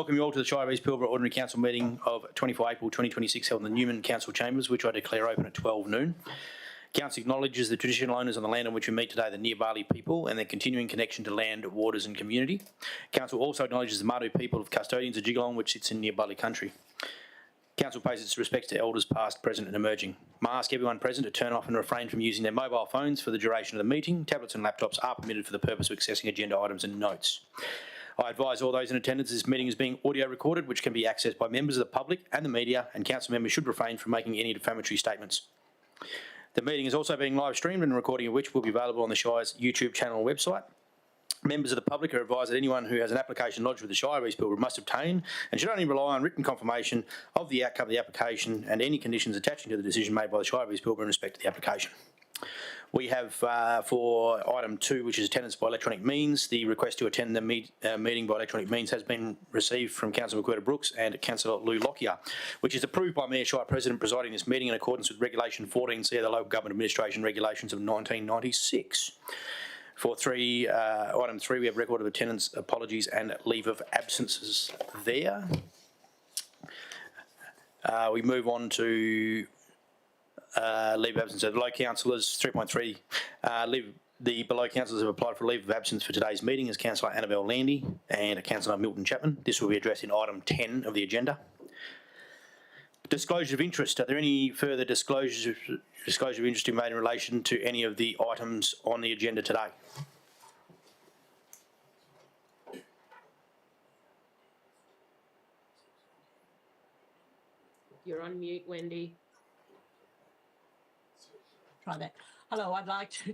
welcome you all to the Shire of East Pilbara Ordinary Council meeting of 24 April 2026 held in the Newman Council Chambers, which I declare open at 12 noon. Council acknowledges the traditional owners on the land on which we meet today, the Near people, and their continuing connection to land, waters and community. Council also acknowledges the Madu people of Custodians of Jigalong, which sits in Near country. Council pays its respects to elders past, present and emerging. I ask everyone present to turn off and refrain from using their mobile phones for the duration of the meeting. Tablets and laptops are permitted for the purpose of accessing agenda items and notes. I advise all those in attendance this meeting is being audio recorded, which can be accessed by members of the public and the media, and council members should refrain from making any defamatory statements. The meeting is also being live streamed, and a recording of which will be available on the Shire's YouTube channel and website. Members of the public are advised that anyone who has an application lodged with the Shire of East Pilbara must obtain and should only rely on written confirmation of the outcome of the application and any conditions attaching to the decision made by the Shire of East Pilbara in respect to the application. We have for item 2, which is attendance by electronic means, the request to attend the meeting by electronic means has been received from Councillor Brooks and Councillor Lou Lockyer, which is approved by Mayor Shire President presiding this meeting in accordance with Regulation 14C of the Local Government Administration Regulations of 1996. For item 3, we have record of attendance, apologies and leave of absences there. We move on to leave of absence of below councillors. 3.3, the below councillors have applied for leave of absence for today's meeting as Councillor Annabelle Landy and Councillor Milton Chapman. This will be addressed in item 10 of the agenda. Disclosure of interest. Are there any further disclosure of interest to be made in relation to any of the items on the agenda today? You're on mute, Wendy. Try that. Hello, I'd like to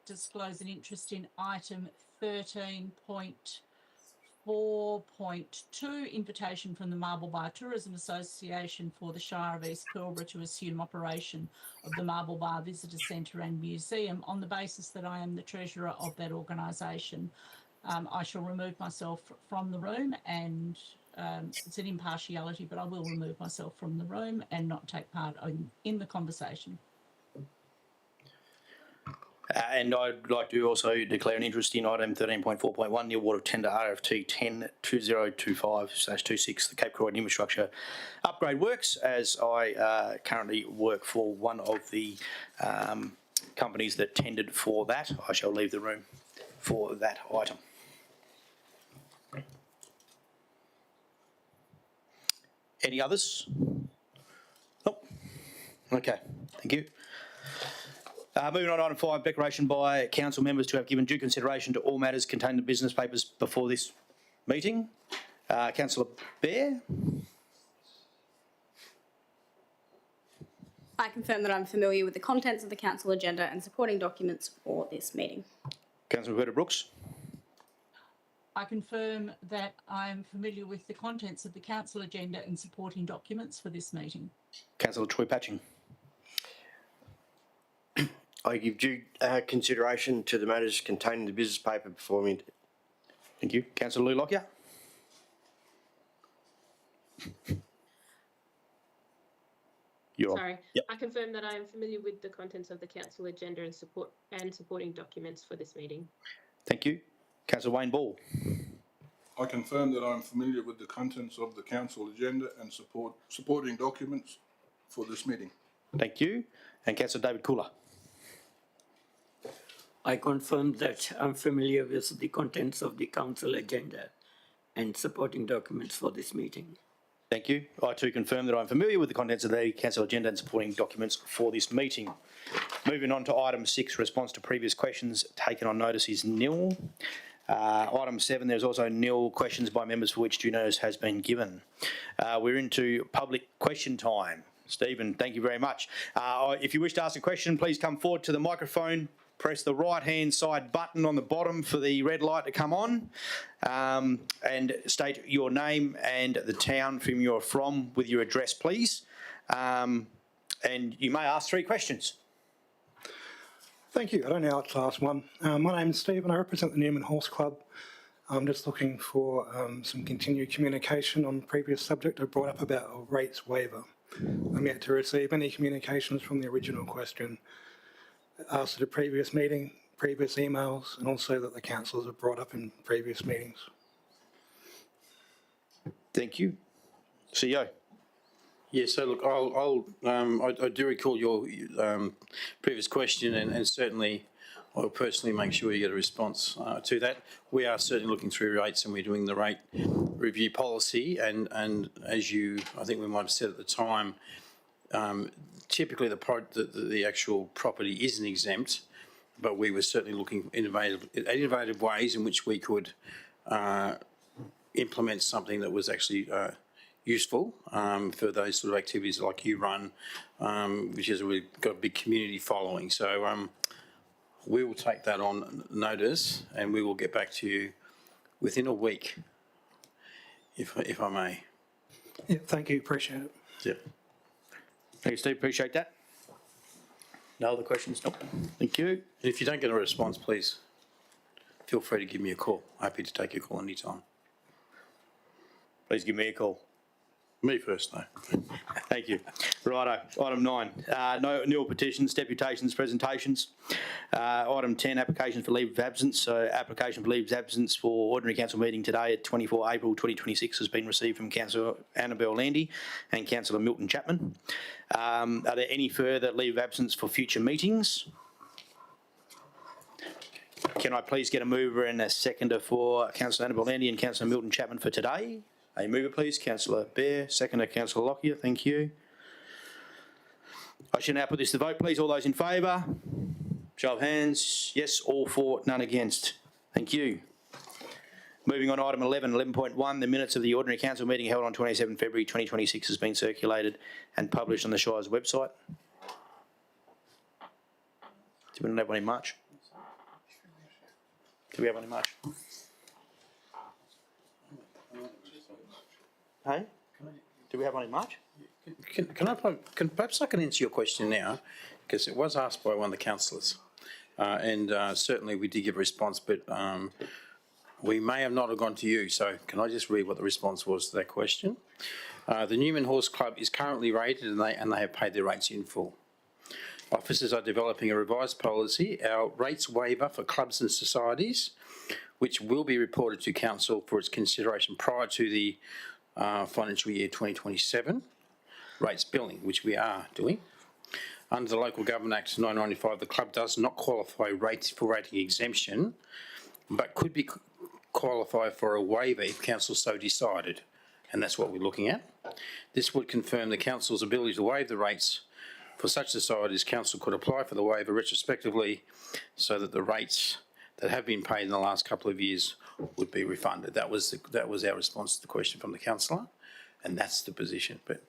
disclose an interest in item 13.4.2, invitation from the Marble Bar Tourism Association for the Shire of East Pilbara to assume operation of the Marble Bar Visitor Centre and Museum on the basis that I am the treasurer of that organisation. I shall remove myself from the room, and it's an impartiality, but I will remove myself from the room and not take part in the conversation. And I'd like to also declare an interest in item 13.4.1, the award of tender RFT 10-2025/26, the Cape Croydon infrastructure upgrade works, as I currently work for one of the companies that tendered for that. I shall leave the room for that item. Any others? Nope. Okay, thank you. Moving on to item 5, declaration by council members to have given due consideration to all matters contained in the business papers before this meeting. Councillor Bear. I confirm that I'm familiar with the contents of the council agenda and supporting documents for this meeting. Councillor Brooks. I confirm that I am familiar with the contents of the council agenda and supporting documents for this meeting. Councillor Troy Patching. I give due consideration to the matters contained in the business paper before me. Thank you. Councillor Lou Lockyer. Sorry. Yep. I confirm that I am familiar with the contents of the council agenda and supporting documents for this meeting. Thank you. Councillor Wayne Ball. I confirm that I am familiar with the contents of the council agenda and supporting documents for this meeting. Thank you. And Councillor David Cooler. I confirm that I'm familiar with the contents of the council agenda and supporting documents for this meeting. Thank you. I too confirm that I'm familiar with the contents of the council agenda and supporting documents for this meeting. Moving on to item 6, response to previous questions taken on notice is nil. Item 7, there's also nil questions by members for which due notice has been given. We're into public question time. Stephen, thank you very much. If you wish to ask a question, please come forward to the microphone. Press the right-hand side button on the bottom for the red light to come on, and state your name and the town from you're from with your address, please. And you may ask 3 questions. Thank you. I don't know how to ask one. My name is Steve and I represent the Newman Horse Club. I'm just looking for some continued communication on the previous subject I brought up about a rates waiver. I'm yet to receive any communications from the original question asked at a previous meeting, previous emails, and also that the councillors have brought up in previous meetings. Thank you. CEO. Yeah, so look, I do recall your previous question, and certainly I'll personally make sure you get a response to that. We are certainly looking through rates, and we're doing the rate review policy, and as I think we might have said at the time, typically the actual property isn't exempt, but we were certainly looking at innovative ways in which we could implement something that was actually useful for those sort of activities like you run, which has really got a big community following. So we will take that on notice, and we will get back to you within a week, if I may. Yeah, thank you, appreciate it. Yeah. Thank you, Steve. Appreciate that. No other questions? Nope. Thank you. And if you don't get a response, please feel free to give me a call. Happy to take your call anytime. Please give me a call. Me first, though. Thank you. Righto. Item 9, no new petitions, deputations, presentations. Item 10, applications for leave of absence. So application for leave of absence for ordinary council meeting today at 24 April 2026 has been received from Councillor Annabelle Landy and Councillor Milton Chapman. Are there any further leave of absence for future meetings? Can I please get a mover and a seconder for Councillor Annabelle Landy and Councillor Milton Chapman for today? A mover, please. Councillor Bear. Seconder, Councillor Lockyer. Thank you. I shall now put this to vote, please. All those in favour? Show of hands. Yes, all for, none against. Thank you. Moving on to item 11, 11.1, the minutes of the ordinary council meeting held on 27 February 2026 has been circulated and published on the Shire's website. Do we not have one in March? Do we have one in March? Hey? Do we have one in March? Can perhaps I can answer your question now, because it was asked by one of the councillors, and certainly we did give a response, but we may have not have gone to you. So can I just read what the response was to that question? The Newman Horse Club is currently rated, and they have paid their rates in full. Officers are developing a revised policy, our rates waiver for clubs and societies, which will be reported to council for its consideration prior to the financial year 2027 rates billing, which we are doing. Under the Local Government Act 995, the club does not qualify for rating exemption, but could be qualify for a waiver if council so decided, and that's what we're looking at. This would confirm the council's ability to waive the rates for such societies. Council could apply for the waiver retrospectively so that the rates that have been paid in the last couple of years would be refunded. That was our response to the question from the councillor, and that's the position. But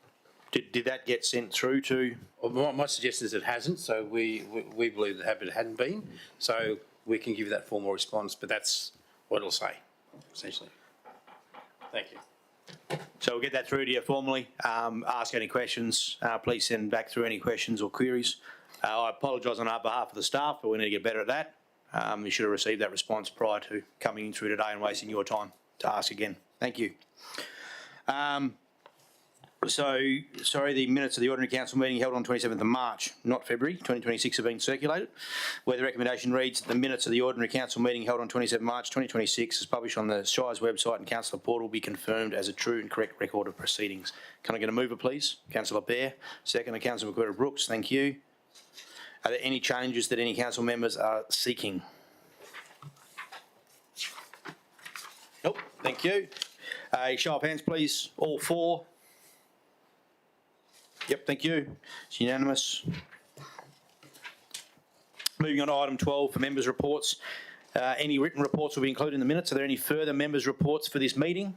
did that get sent through to? Well, my suggestion is it hasn't, so we believe that it hadn't been, so we can give you that formal response, but that's what it'll say, essentially. Thank you. So we'll get that through to you formally. Ask any questions. Please send back through any questions or queries. I apologise on our behalf of the staff, but we need to get better at that. You should have received that response prior to coming in through today and wasting your time to ask again. Thank you. The minutes of the ordinary council meeting held on 27th of March, not February, 2026 have been circulated, where the recommendation reads, the minutes of the ordinary council meeting held on 27 March 2026 is published on the Shire's website and councillor portal be confirmed as a true and correct record of proceedings. Can I get a mover, please? Councillor Bear. Second, Councillor McWhirter-Brooks. Thank you. Are there any changes that any council members are seeking? Nope. Thank you. A show of hands, please. All for? Yep, thank you. It's unanimous. Moving on to item 12 for members' reports. Any written reports will be included in the minutes. Are there any further members' reports for this meeting?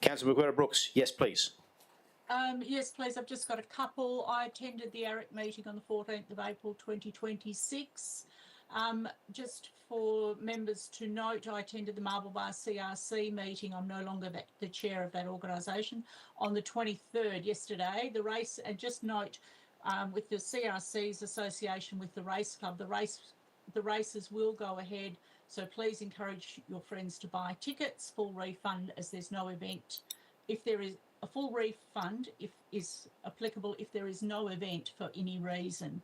Councillor McWhirter-Brooks, yes, please. Yes, please. I've just got a couple. I attended the ARIC meeting on the 14th of April 2026. Just for members to note, I attended the Marble Bar CRC meeting. I'm no longer the chair of that organisation. On the 23rd, yesterday, the race, and just note, with the CRC's association with the race club, the races will go ahead. So please encourage your friends to buy tickets, full refund, as there's no event. If there is a full refund, is applicable if there is no event for any reason.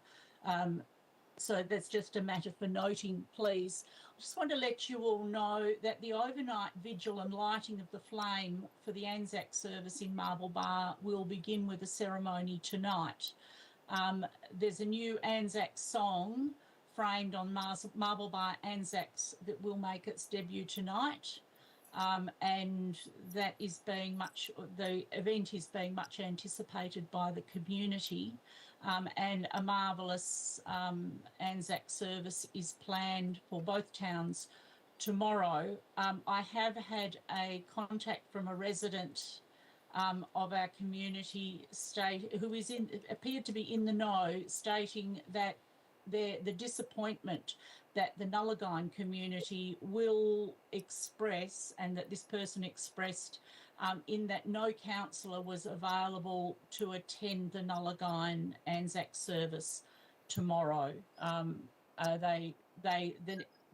So that's just a matter for noting, please. I just want to let you all know that the overnight vigil and lighting of the flame for the Anzac service in Marble Bar will begin with a ceremony tonight. There's a new Anzac song framed on Marble Bar Anzacs that will make its debut tonight. And that is the event is being much anticipated by the community. And a marvellous Anzac service is planned for both towns tomorrow. I have had a contact from a resident of our community who appeared to be in the know, stating that the disappointment that the Nullagine community will express, and that this person expressed, in that no councillor was available to attend the Nullagine Anzac service tomorrow. The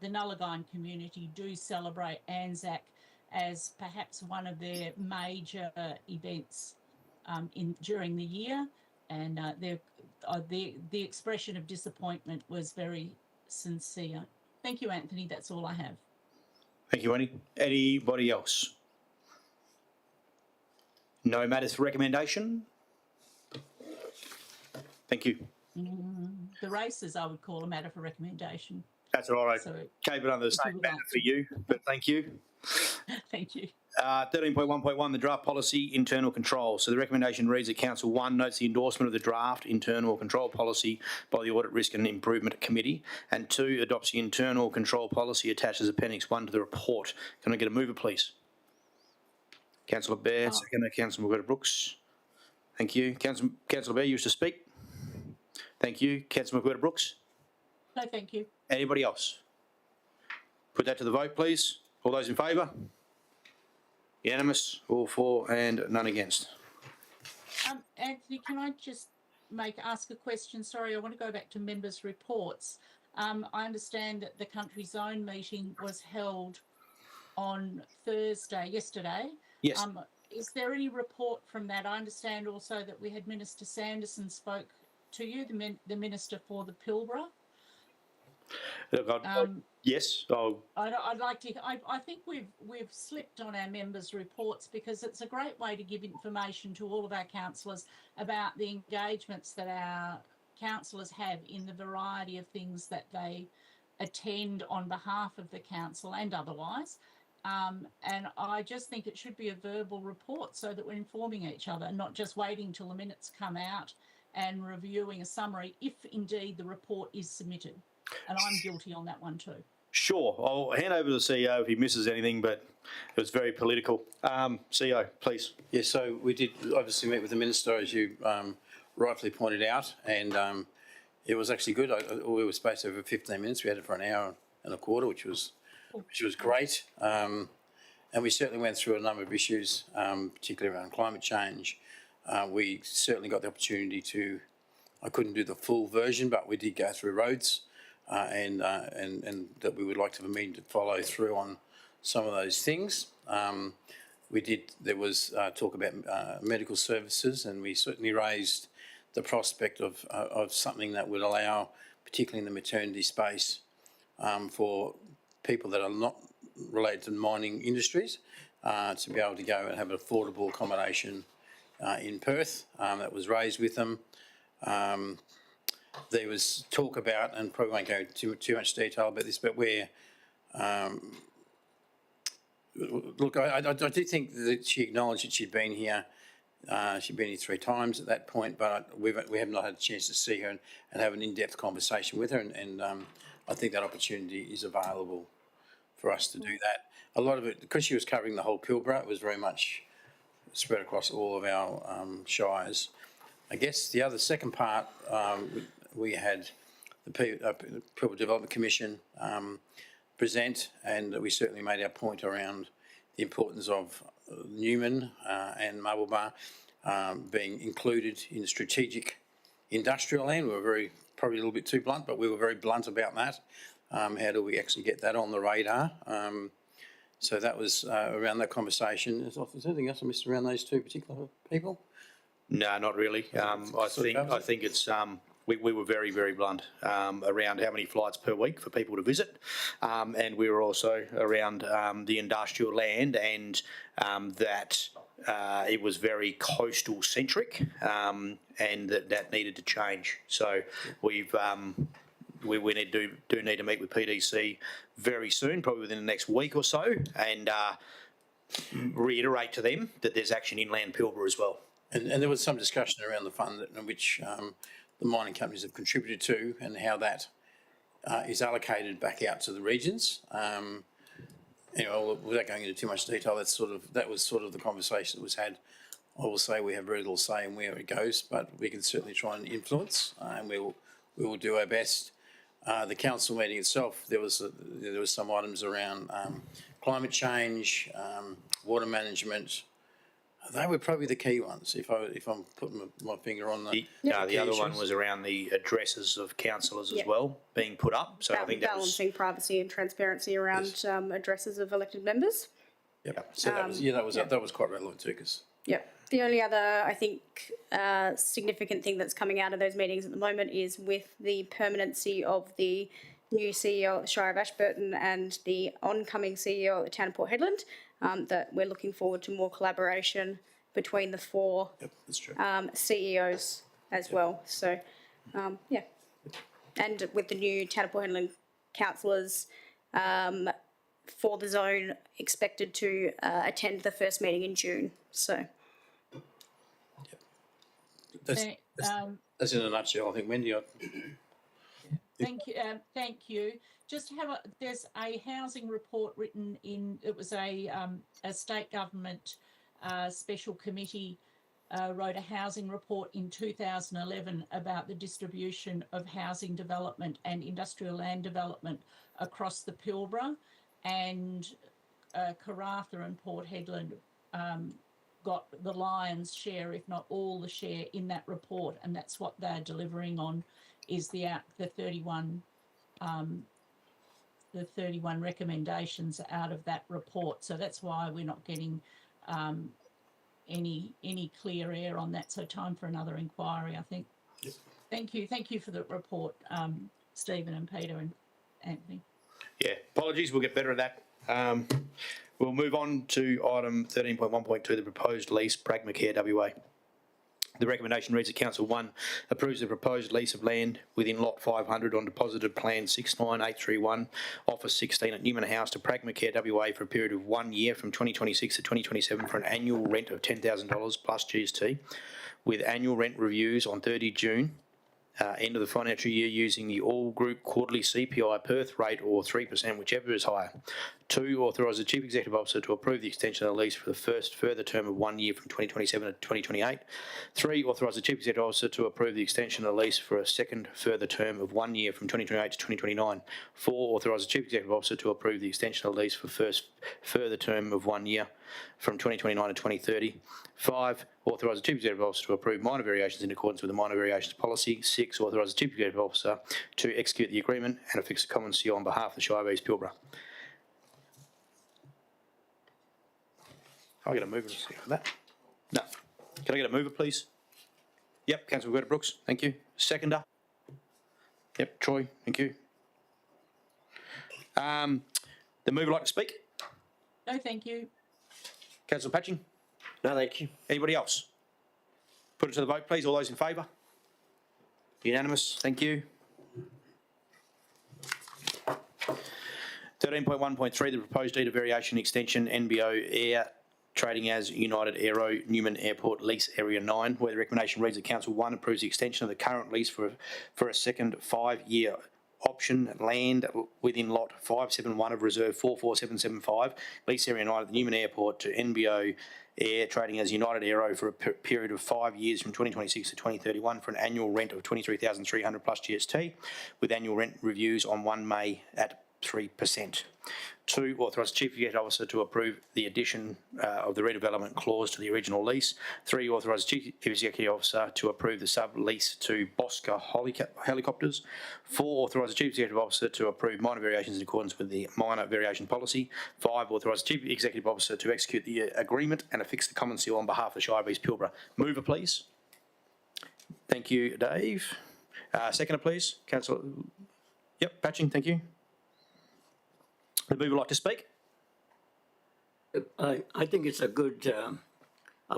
Nullagine community do celebrate Anzac as perhaps one of their major events during the year, and the expression of disappointment was very sincere. Thank you, Anthony. That's all I have. Thank you, Annie. Anybody else? No matters for recommendation? Thank you. The races I would call a matter for recommendation. That's all right. So, Keep it under the same banner for you, but thank you. thank you. 13.1.1, the draft policy, internal control. So the recommendation reads that Council 1 notes the endorsement of the draft internal control policy by the Audit Risk and Improvement Committee, and 2, adopts the internal control policy attached as Appendix 1 to the report. Can I get a mover, please? Councillor Bear, seconder, Councillor McWhirter-Brooks. Thank you. Councillor Bear, you wish to speak? Thank you. Councillor McWhirter-Brooks? No, thank you. Anybody else? Put that to the vote, please. All those in favour? Unanimous, all for and none against. Anthony, can I just ask a question? Sorry, I want to go back to members' reports. I understand that the country zone meeting was held on yesterday. Yes. Is there any report from that? I understand also that we had Minister Sanderson spoke to you, the Minister for the Pilbara. Look, yes. I'd like to. I think we've slipped on our members' reports, because it's a great way to give information to all of our councillors about the engagements that our councillors have in the variety of things that they attend on behalf of the council and otherwise. And I just think it should be a verbal report so that we're informing each other, and not just waiting till the minutes come out and reviewing a summary, if indeed the report is submitted. And I'm guilty on that one too. Sure. I'll hand over to the CEO if he misses anything, but it was very political. CEO, please. Yeah, so we did obviously meet with the Minister, as you rightfully pointed out, and it was actually good. We were spaced over 15 minutes. We had it for an hour and a quarter, which was great. And we certainly went through a number of issues, particularly around climate change. We certainly got the opportunity I couldn't do the full version, but we did go through roads, and that we would like to have a meeting to follow through on some of those things. There was talk about medical services, and we certainly raised the prospect of something that would allow, particularly in the maternity space, for people that are not related to mining industries, to be able to go and have affordable accommodation in Perth. That was raised with them. There was talk about, and probably won't go too much detail about this, but where, look, I do think that she acknowledged that she'd been here. She'd been here 3 times at that point, but we have not had a chance to see her and have an in-depth conversation with her, and I think that opportunity is available for us to do that. A lot of it, because she was covering the whole Pilbara, it was very much spread across all of our shires. I guess the second part, we had the Pilbara Development Commission present, and we certainly made our point around the importance of Newman and Marble Bar being included in strategic industrial land. We were probably a little bit too blunt, but we were very blunt about that. How do we actually get that on the radar? So that was around that conversation. Is there anything else I missed around those 2 particular people? No, not really. I think it's we were very, very blunt around how many flights per week for people to visit. And we were also around the industrial land and that it was very coastal centric and that needed to change. So we need to meet with PDC very soon, probably within the next week or so, and reiterate to them that there's action inland Pilbara as well. And there was some discussion around the fund in which the mining companies have contributed to and how that is allocated back out to the regions. Anyway, without going into too much detail, that was sort of the conversation that was had. I will say we have very little say in where it goes, but we can certainly try and influence, and we will do our best. The council meeting itself, there was some items around climate change, water management. They were probably the key ones. If I'm putting my finger on the The other one was around the addresses of councillors as well being put up. So I think that was balancing privacy and transparency around addresses of elected members. Yep. So that was quite relevant too, because Yep. The only other, I think, significant thing that's coming out of those meetings at the moment is with the permanency of the new CEO at the Shire of Ashburton and the oncoming CEO at the town of Port Hedland, that we're looking forward to more collaboration between the four that's true. CEOs as well. So, yeah. And with the new town of Port Hedland councillors for the zone expected to attend the first meeting in June. So. That's in a nutshell, I think. Wendy, Thank you. Just there's a housing report written in. It was a state government special committee wrote a housing report in 2011 about the distribution of housing development and industrial land development across the Pilbara, and Karratha and Port Hedland got the lion's share, if not all the share, in that report, and that's what they're delivering on, is the 31 recommendations out of that report. So that's why we're not getting any clear air on that. So time for another inquiry, I think. Yep. Thank you for the report, Stephen and Peter and Anthony. Yeah, apologies, we'll get better at that. We'll move on to item 13.1.2, the proposed lease, Pragmacare WA. The recommendation reads that Council 1 approves the proposed lease of land within Lot 500 on deposited Plan 69831, Office 16 at Newman House to Pragmacare WA for a period of 1 year from 2026 to 2027 for an annual rent of $10,000 plus GST, with annual rent reviews on 30 June. End of the financial year using the all-group quarterly CPI Perth rate or 3%, whichever is higher. 2, authorise the Chief Executive Officer to approve the extension of the lease for the first further term of 1 year from 2027 to 2028. 3, authorise the Chief Executive Officer to approve the extension of the lease for a second further term of 1 year from 2028 to 2029. 4, authorise the Chief Executive Officer to approve the extension of the lease for first further term of 1 year from 2029 to 2030. 5, authorise the Chief Executive Officer to approve minor variations in accordance with the minor variations policy. 6, authorise the Chief Executive Officer to execute the agreement and affix the common seal on behalf of the Shire of East Pilbara. Can I get a mover for that? No. Can I get a mover, please? Yep, Councillor Roberta Brooks, thank you. Seconder? Yep, Troy, thank you. The mover like to speak? No, thank you. Councillor Patching? No, thank you. Anybody else? Put it to the vote, please. All those in favour? Unanimous, thank you. 13.1.3, the proposed deed of variation extension, NBO Air trading as United Aero Newman Airport Lease Area 9, where the recommendation reads that Council 1 approves the extension of the current lease for a second 5-year option land within Lot 571 of Reserve 44775, Lease Area 9 at the Newman Airport to NBO Air trading as United Aero for a period of 5 years from 2026 to 2031 for an annual rent of $23,300 plus GST, with annual rent reviews on 1 May at 3%. 2, authorise the Chief Executive Officer to approve the addition of the redevelopment clause to the original lease. 3, authorise the Chief Executive Officer to approve the sub-lease to Bosca Helicopters. 4, authorise the Chief Executive Officer to approve minor variations in accordance with the minor variation policy. 5, authorise the Chief Executive Officer to execute the agreement and affix the common seal on behalf of the Shire of East Pilbara. Mover, please. Thank you, Dave. Seconder, please. Councillor. Yep, Patching, thank you. The mover would like to speak? I think it's a good,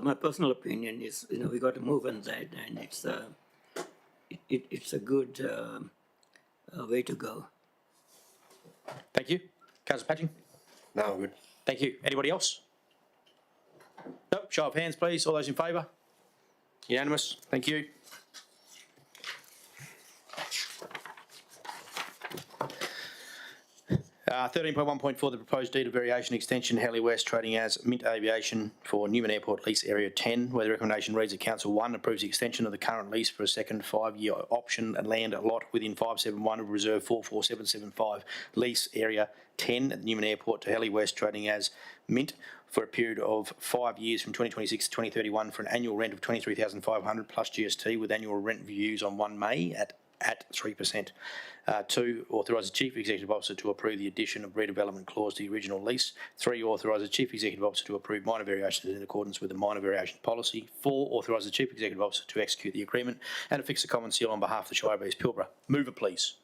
my personal opinion is, we got to move on that, and it's a good way to go. Thank you. Councillor Patching? No, I'm good. Thank you. Anybody else? No, show of hands, please. All those in favour? Unanimous. Thank you. Uh, 13.1.4, the proposed deed of variation extension, Halley West, trading as Mint Aviation for Newman Airport Lease Area 10, where the recommendation reads that Council 1 approves the extension of the current lease for a second 5-year option and land lot within 571 of Reserve 44775, Lease Area 10 at Newman Airport to Halley West, trading as Mint for a period of 5 years from 2026 to 2031 for an annual rent of $23,500 plus GST, with annual rent reviews on 1 May at 3%. 2, authorise the Chief Executive Officer to approve the addition of redevelopment clause to the original lease. 3, authorise the Chief Executive Officer to approve minor variations in accordance with the minor variation policy. 4, authorise the Chief Executive Officer to execute the agreement and affix a common seal on behalf of the Shire of East Pilbara. Mover, please.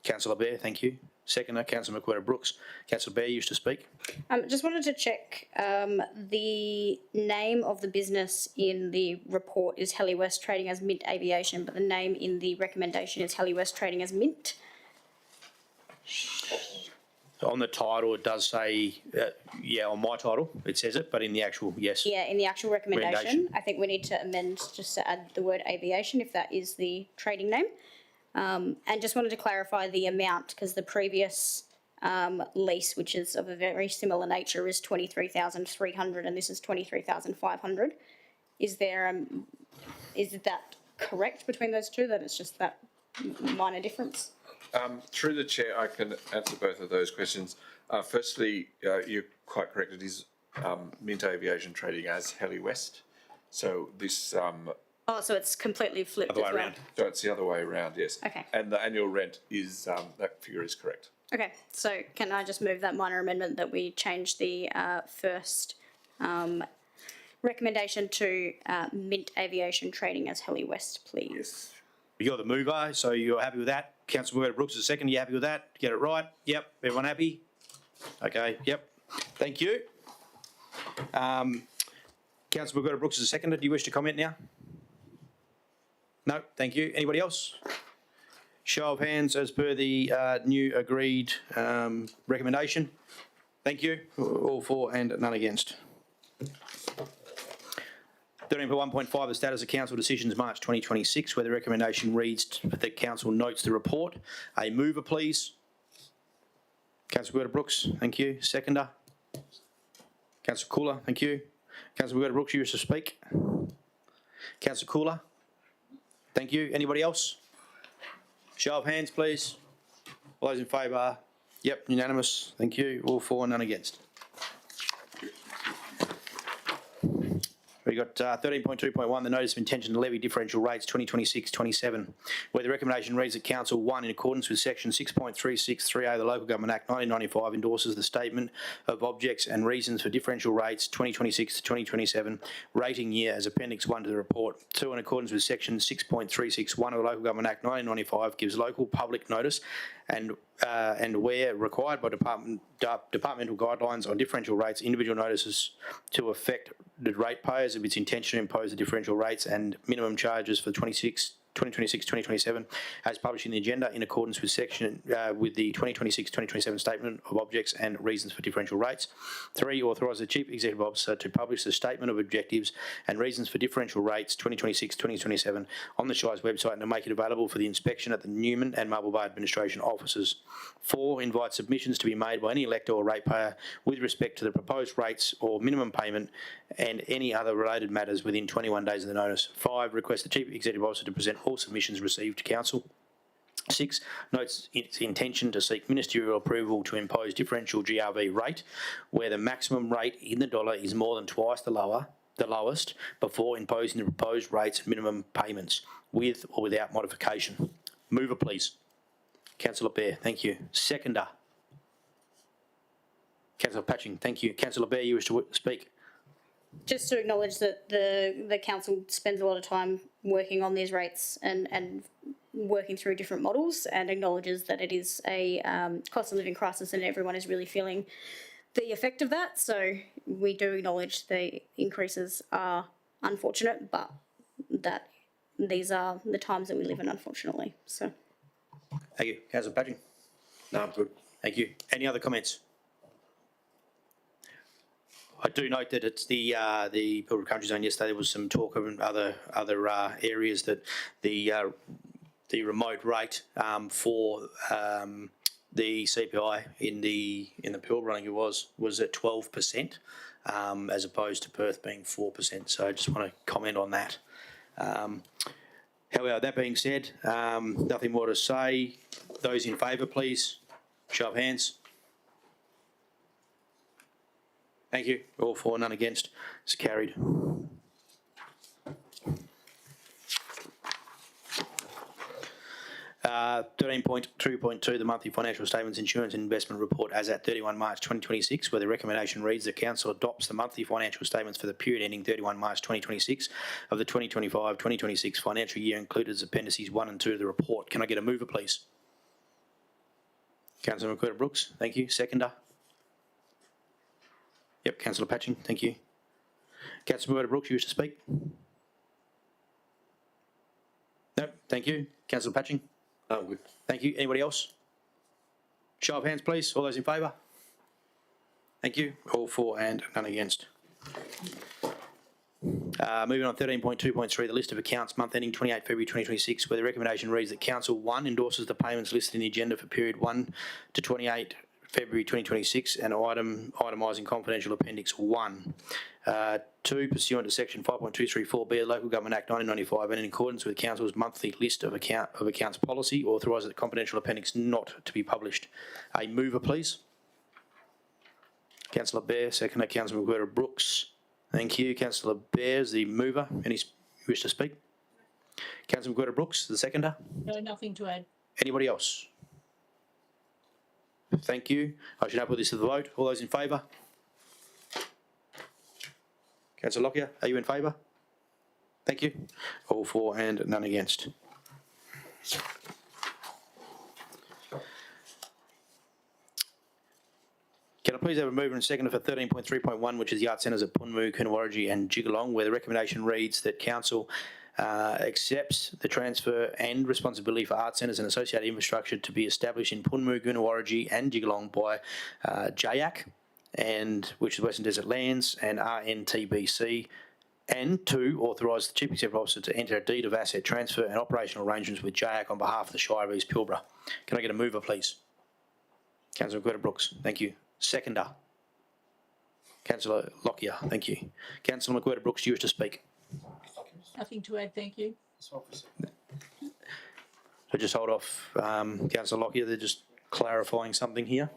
Councillor Bear, thank you. Seconder, Councillor McWhirter-Brooks. Councillor Bear, you wish to speak? Just wanted to check, the name of the business in the report is Halley West Trading as Mint Aviation, but the name in the recommendation is Halley West Trading as Mint. On the title, it does say, on my title, it says it, but in the actual, yes. Yeah, in the actual recommendation, Recommendation. I think we need to amend just to add the word aviation if that is the trading name. And just wanted to clarify the amount, because the previous lease, which is of a very similar nature, is 23,300 and this is 23,500. Is that correct between those two, that it's just that minor difference? Through the chair, I can answer both of those questions. Firstly, you're quite correct. It is Mint Aviation trading as Halley West. So this. Oh, so it's completely flipped Other way as well. around. So it's the other way around, yes. Okay. And the annual rent is that figure is correct. Okay, so can I just move that minor amendment that we change the first recommendation to Mint Aviation Trading as Halley West, please? Yes. You're the mover, so you're happy with that. Councillor McWhirter-Brooks is second. You happy with that? Get it right? Yep. Everyone happy? Okay, yep. Thank you. Councillor McWhirter-Brooks is a seconder. Do you wish to comment now? No, thank you. Anybody else? Show of hands as per the new agreed recommendation. Thank you. All for and none against. 13.1.5, the status of council decisions March 2026, where the recommendation reads that the council notes the report. A mover, please. Councillor McWhirter-Brooks, thank you. Seconder. Councillor Cooler, thank you. Councillor McWhirter-Brooks, you wish to speak? Councillor Cooler, thank you. Anybody else? Show of hands, please. All those in favour? Yep, unanimous. Thank you. All for, none against. We've got 13.2.1, the notice of intention to levy differential rates 2026-27, where the recommendation reads that Council 1, in accordance with section 6.363A of the Local Government Act 1995, endorses the statement of objects and reasons for differential rates 2026-2027 rating year as Appendix 1 to the report. 2, in accordance with section 6.361 of the Local Government Act 1995, gives local public notice and where required by departmental guidelines on differential rates, individual notices to affect the ratepayers of its intention to impose the differential rates and minimum charges for 2026-2027 as published in the agenda in accordance with with the 2026-2027 statement of objects and reasons for differential rates. 3, authorise the Chief Executive Officer to publish the statement of objectives and reasons for differential rates 2026-2027 on the Shire's website and to make it available for the inspection at the Newman and Marble Bay Administration offices. 4, invite submissions to be made by any elector or ratepayer with respect to the proposed rates or minimum payment and any other related matters within 21 days of the notice. 5, request the Chief Executive Officer to present all submissions received to Council. 6, notes its intention to seek ministerial approval to impose differential GRV rate where the maximum rate in the dollar is more than twice the lowest before imposing the proposed rates and minimum payments with or without modification. Mover, please. Councillor Bear, thank you. Seconder. Councillor Patching, thank you. Councillor Bear, you wish to speak? Just to acknowledge that the council spends a lot of time working on these rates and working through different models and acknowledges that it is a cost of living crisis and everyone is really feeling the effect of that. So we do acknowledge the increases are unfortunate, but that these are the times that we live in, unfortunately. So. Thank you. Councillor Patching. No, I'm good. Thank you. Any other comments? I do note that it's the Pilbara Country Zone. Yesterday there was some talk of other areas that the remote rate for the CPI in the Pilbara, I think it was at 12%, as opposed to Perth being 4%. So I just want to comment on that. However, that being said, nothing more to say. Those in favour, please show of hands. Thank you. All for, none against. It's carried. 13.2.2, the monthly financial statements, insurance and investment report as at 31 March 2026, where the recommendation reads the Council adopts the monthly financial statements for the period ending 31 March 2026 of the 2025-2026 financial year, included as appendices 1 and 2 of the report. Can I get a mover, please? Councillor McWhirter-Brooks, thank you. Seconder? Yep, Councillor Patching, thank you. Councillor McWhirter-Brooks, you wish to speak? No, thank you. Councillor Patching? No, I'm good. Thank you. Anybody else? Show of hands, please. All those in favour? Thank you. All for and none against. Moving on, 13.2.3, the list of accounts month ending 28 February 2026, where the recommendation reads that Council 1 endorses the payments listed in the agenda for period 1 to 28 February 2026 and itemising confidential appendix 1. 2, pursuant to section 5.234B of the Local Government Act 1995 and in accordance with Council's monthly list of accounts policy, authorises the confidential appendix not to be published. A mover, please. Councillor Bear, seconder. Councillor McWhirter-Brooks. Thank you. Councillor Bear is the mover. Any wish to speak? Councillor McWhirter-Brooks, the seconder. No, nothing to add. Anybody else? Thank you. I should now put this to the vote. All those in favour? Councillor Lockyer, are you in favour? Thank you. All for and none against. Can I please have a mover and seconder for 13.3.1, which is the Art Centres at Punmu, Coonawarra and Jigalong, where the recommendation reads that Council accepts the transfer and responsibility for art centres and associated infrastructure to be established in Punmu, Coonawarra and Jigalong by JAC, and which is Western Desert Lands and RNTBC, and 2, authorise the Chief Executive Officer to enter a deed of asset transfer and operational arrangements with JAC on behalf of the Shire of East Pilbara. Can I get a mover, please? Councillor McWhirter-Brooks, thank you. Seconder. Councillor Lockyer, thank you. Councillor McWhirter-Brooks, do you wish to speak? Nothing to add, thank you. So just hold off, Councillor Lockyer, they're just clarifying something here.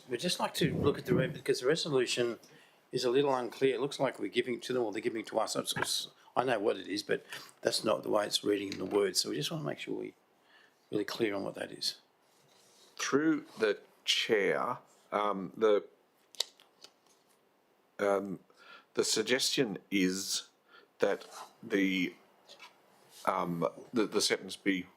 We'd just like to look at because the resolution is a little unclear. It looks like we're giving to them or they're giving to us. I know what it is, but that's not the way it's reading in the words. So we just want to make sure we're really clear on what that is. Through the chair, the suggestion is that the sentence be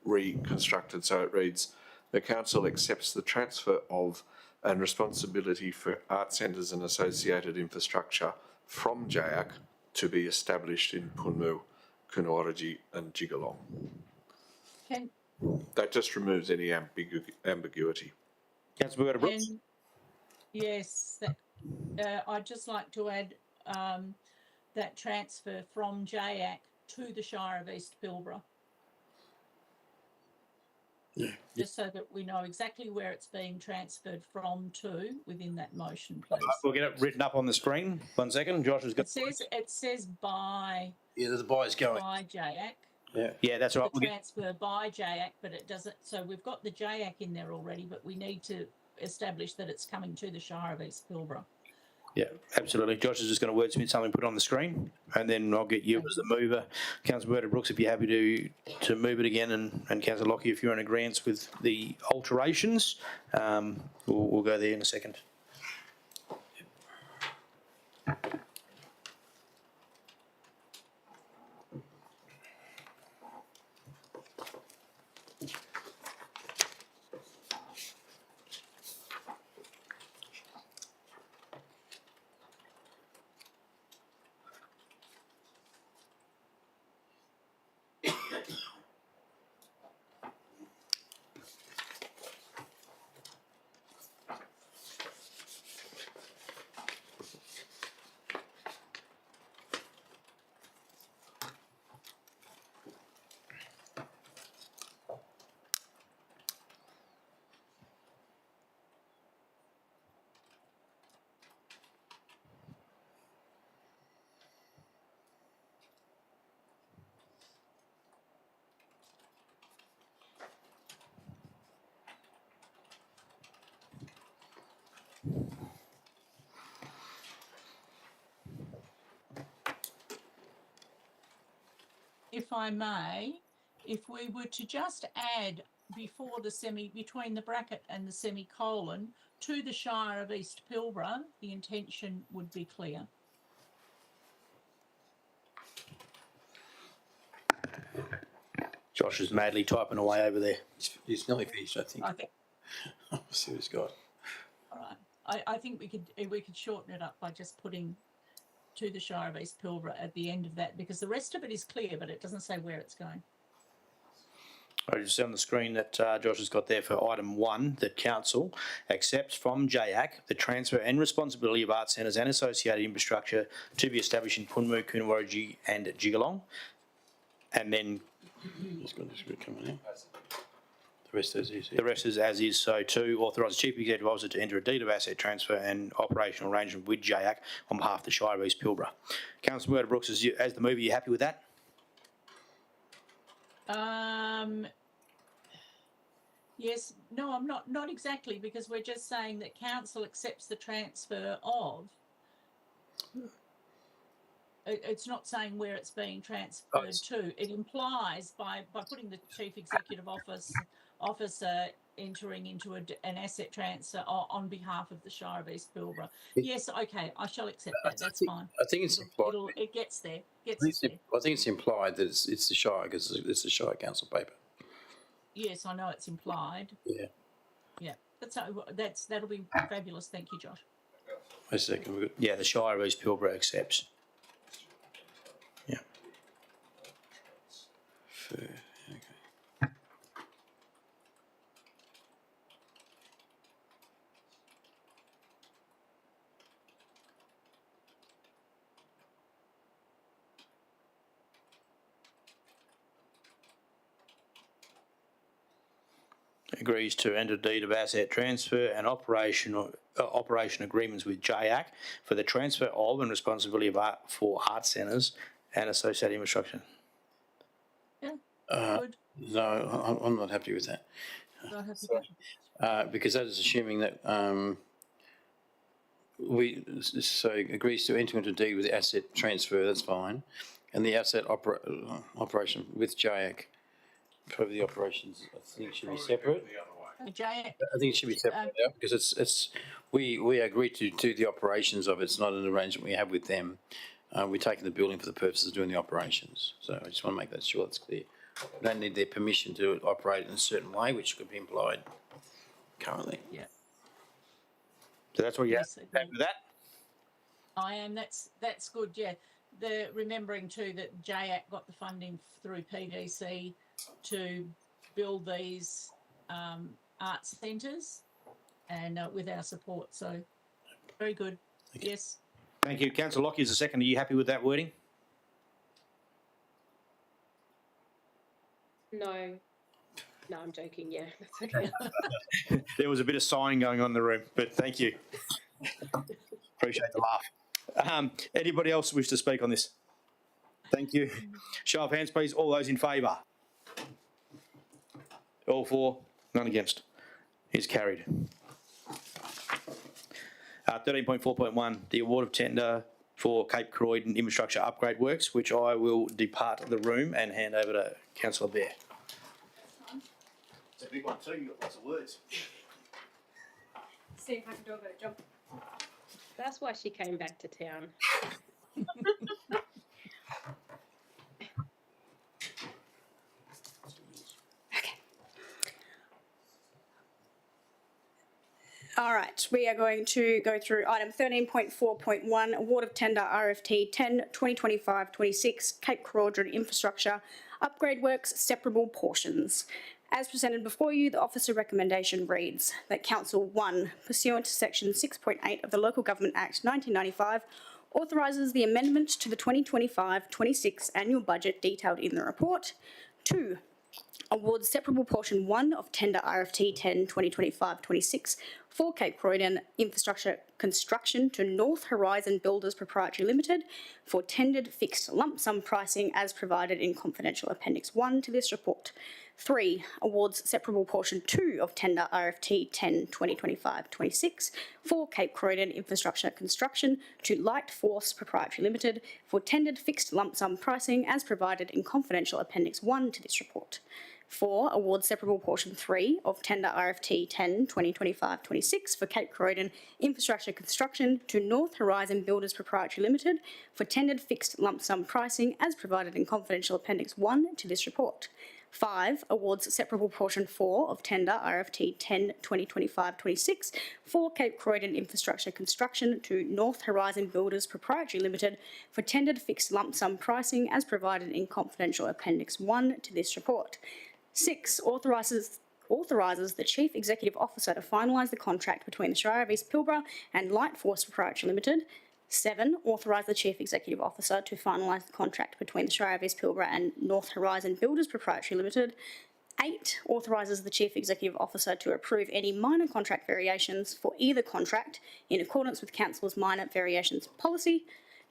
reconstructed so it reads: the Council accepts the transfer of and responsibility for art centres and associated infrastructure from JAC to be established in Punmu, Coonawarra and Jigalong. Can, That just removes any ambiguity. Councillor McWhirter-Brooks. and yes, that, I'd just like to add that transfer from JAC to the Shire of East Pilbara. Yeah. just so that we know exactly where it's being transferred from to within that motion, please. We'll get it written up on the screen. 1 second. Josh has got. It says by Yeah, the buy's going. JAC. Yeah. Yeah, that's right. The transfer by JAC, but it doesn't. So we've got the JAC in there already, but we need to establish that it's coming to the Shire of East Pilbara. Yeah, absolutely. Josh is just going to wordsmith something, put it on the screen, and then I'll get you as the mover. Councillor Berta Brooks, if you're happy to move it again, and Councillor Lockie, if you're in agreement with the alterations, we'll go there in a second. If I may, if we were to just add before the between the bracket and the semicolon to the Shire of East Pilbara, the intention would be clear. Josh is madly typing away over there. He's nearly finished, I think. Okay. Let's see what he's got. All right. I think we could shorten it up by just putting to the Shire of East Pilbara at the end of that, because the rest of it is clear, but it doesn't say where it's going. I just see on the screen that Josh has got there for item 1, that council accepts from JAC the transfer and responsibility of art centres and associated infrastructure to be established in Punmu, Coonawarra and Jigalong. And then He's got this bit coming in. The rest as is. the rest is as is. So to authorise the Chief Executive Officer to enter a deed of asset transfer and operational arrangement with JAC on behalf of the Shire of East Pilbara. Councillor Berta Brooks, as the mover, you happy with that? Yes, no, I'm not exactly, because we're just saying that council accepts the transfer of. It's not saying where it's being transferred to. It implies by putting the Chief Executive Officer entering into an asset transfer on behalf of the Shire of East Pilbara. Yes, okay, I shall accept that. That's fine. I think it's implied. It gets there. I think it's implied that it's the Shire, because it's the Shire Council paper. Yes, I know it's implied. Yeah. Yeah, that'll be fabulous. Thank you, Josh. Wait a second. We've got Yeah, the Shire of East Pilbara accepts. Yeah. fair. Okay. Agrees to enter deed of asset transfer and operation agreements with JAC for the transfer of and responsibility of for art centres and associated infrastructure. Yeah, good. No, I'm not happy with that. Not happy with that. Because that is assuming that agrees to enter into a deed with the asset transfer, that's fine, and the asset operation with JAC. Probably the operations, I think, should be separate. JAC. I think it should be separate now, because we agree to do the operations of it. It's not an arrangement we have with them. We're taking the building for the purposes of doing the operations. So I just want to make that sure it's clear. We don't need their permission to operate in a certain way, which could be implied currently. Yeah. So that's what you Yes, have with that? I am. That's good. Yeah. Remembering too that JAC got the funding through PDC to build these art centres, and with our support. So very good. Yes. Thank you. Councillor Lockie is the second. Are you happy with that wording? No. No, I'm joking. Yeah, that's okay. There was a bit of sighing going on in the room, but thank you. Appreciate the laugh. Anybody else wish to speak on this? Thank you. Show of hands, please. All those in favour? All for, none against. Is carried. 13.4.1, the award of tender for Cape Croydon infrastructure upgrade works, which I will depart the room and hand over to Councillor Bear. It's a big one too, you've got lots of words. See if I can do a better job. That's why she came back to town. All right, we are going to go through item 13.4.1, award of tender RFT 10 2025-26 Cape Croydon infrastructure upgrade works separable portions. As presented before you, the officer recommendation reads that Council 1, pursuant to section 6.8 of the Local Government Act 1995, authorises the amendment to the 2025-26 annual budget detailed in the report. 2, awards separable portion 1 of tender RFT 10 2025-26 for Cape Croydon infrastructure construction to North Horizon Builders Proprietary Limited for tendered fixed lump sum pricing as provided in confidential appendix 1 to this report. 3, awards separable portion 2 of tender RFT 10 2025-26 for Cape Croydon infrastructure construction to Light Force Proprietary Limited for tendered fixed lump sum pricing as provided in confidential appendix 1 to this report. 4, awards separable portion 3 of tender RFT 10 2025-26 for Cape Croydon infrastructure construction to North Horizon Builders Proprietary Limited for tendered fixed lump sum pricing as provided in confidential appendix 1 to this report. 5, awards separable portion 4 of tender RFT 10 2025-26 for Cape Croydon infrastructure construction to North Horizon Builders Proprietary Limited for tendered fixed lump sum pricing as provided in confidential appendix 1 to this report. 6, authorises the Chief Executive Officer to finalise the contract between the Shire of East Pilbara and Light Force Proprietary Limited. 7, authorise the Chief Executive Officer to finalise the contract between the Shire of East Pilbara and North Horizon Builders Proprietary Limited. 8, authorises the Chief Executive Officer to approve any minor contract variations for either contract in accordance with Council's minor variations policy.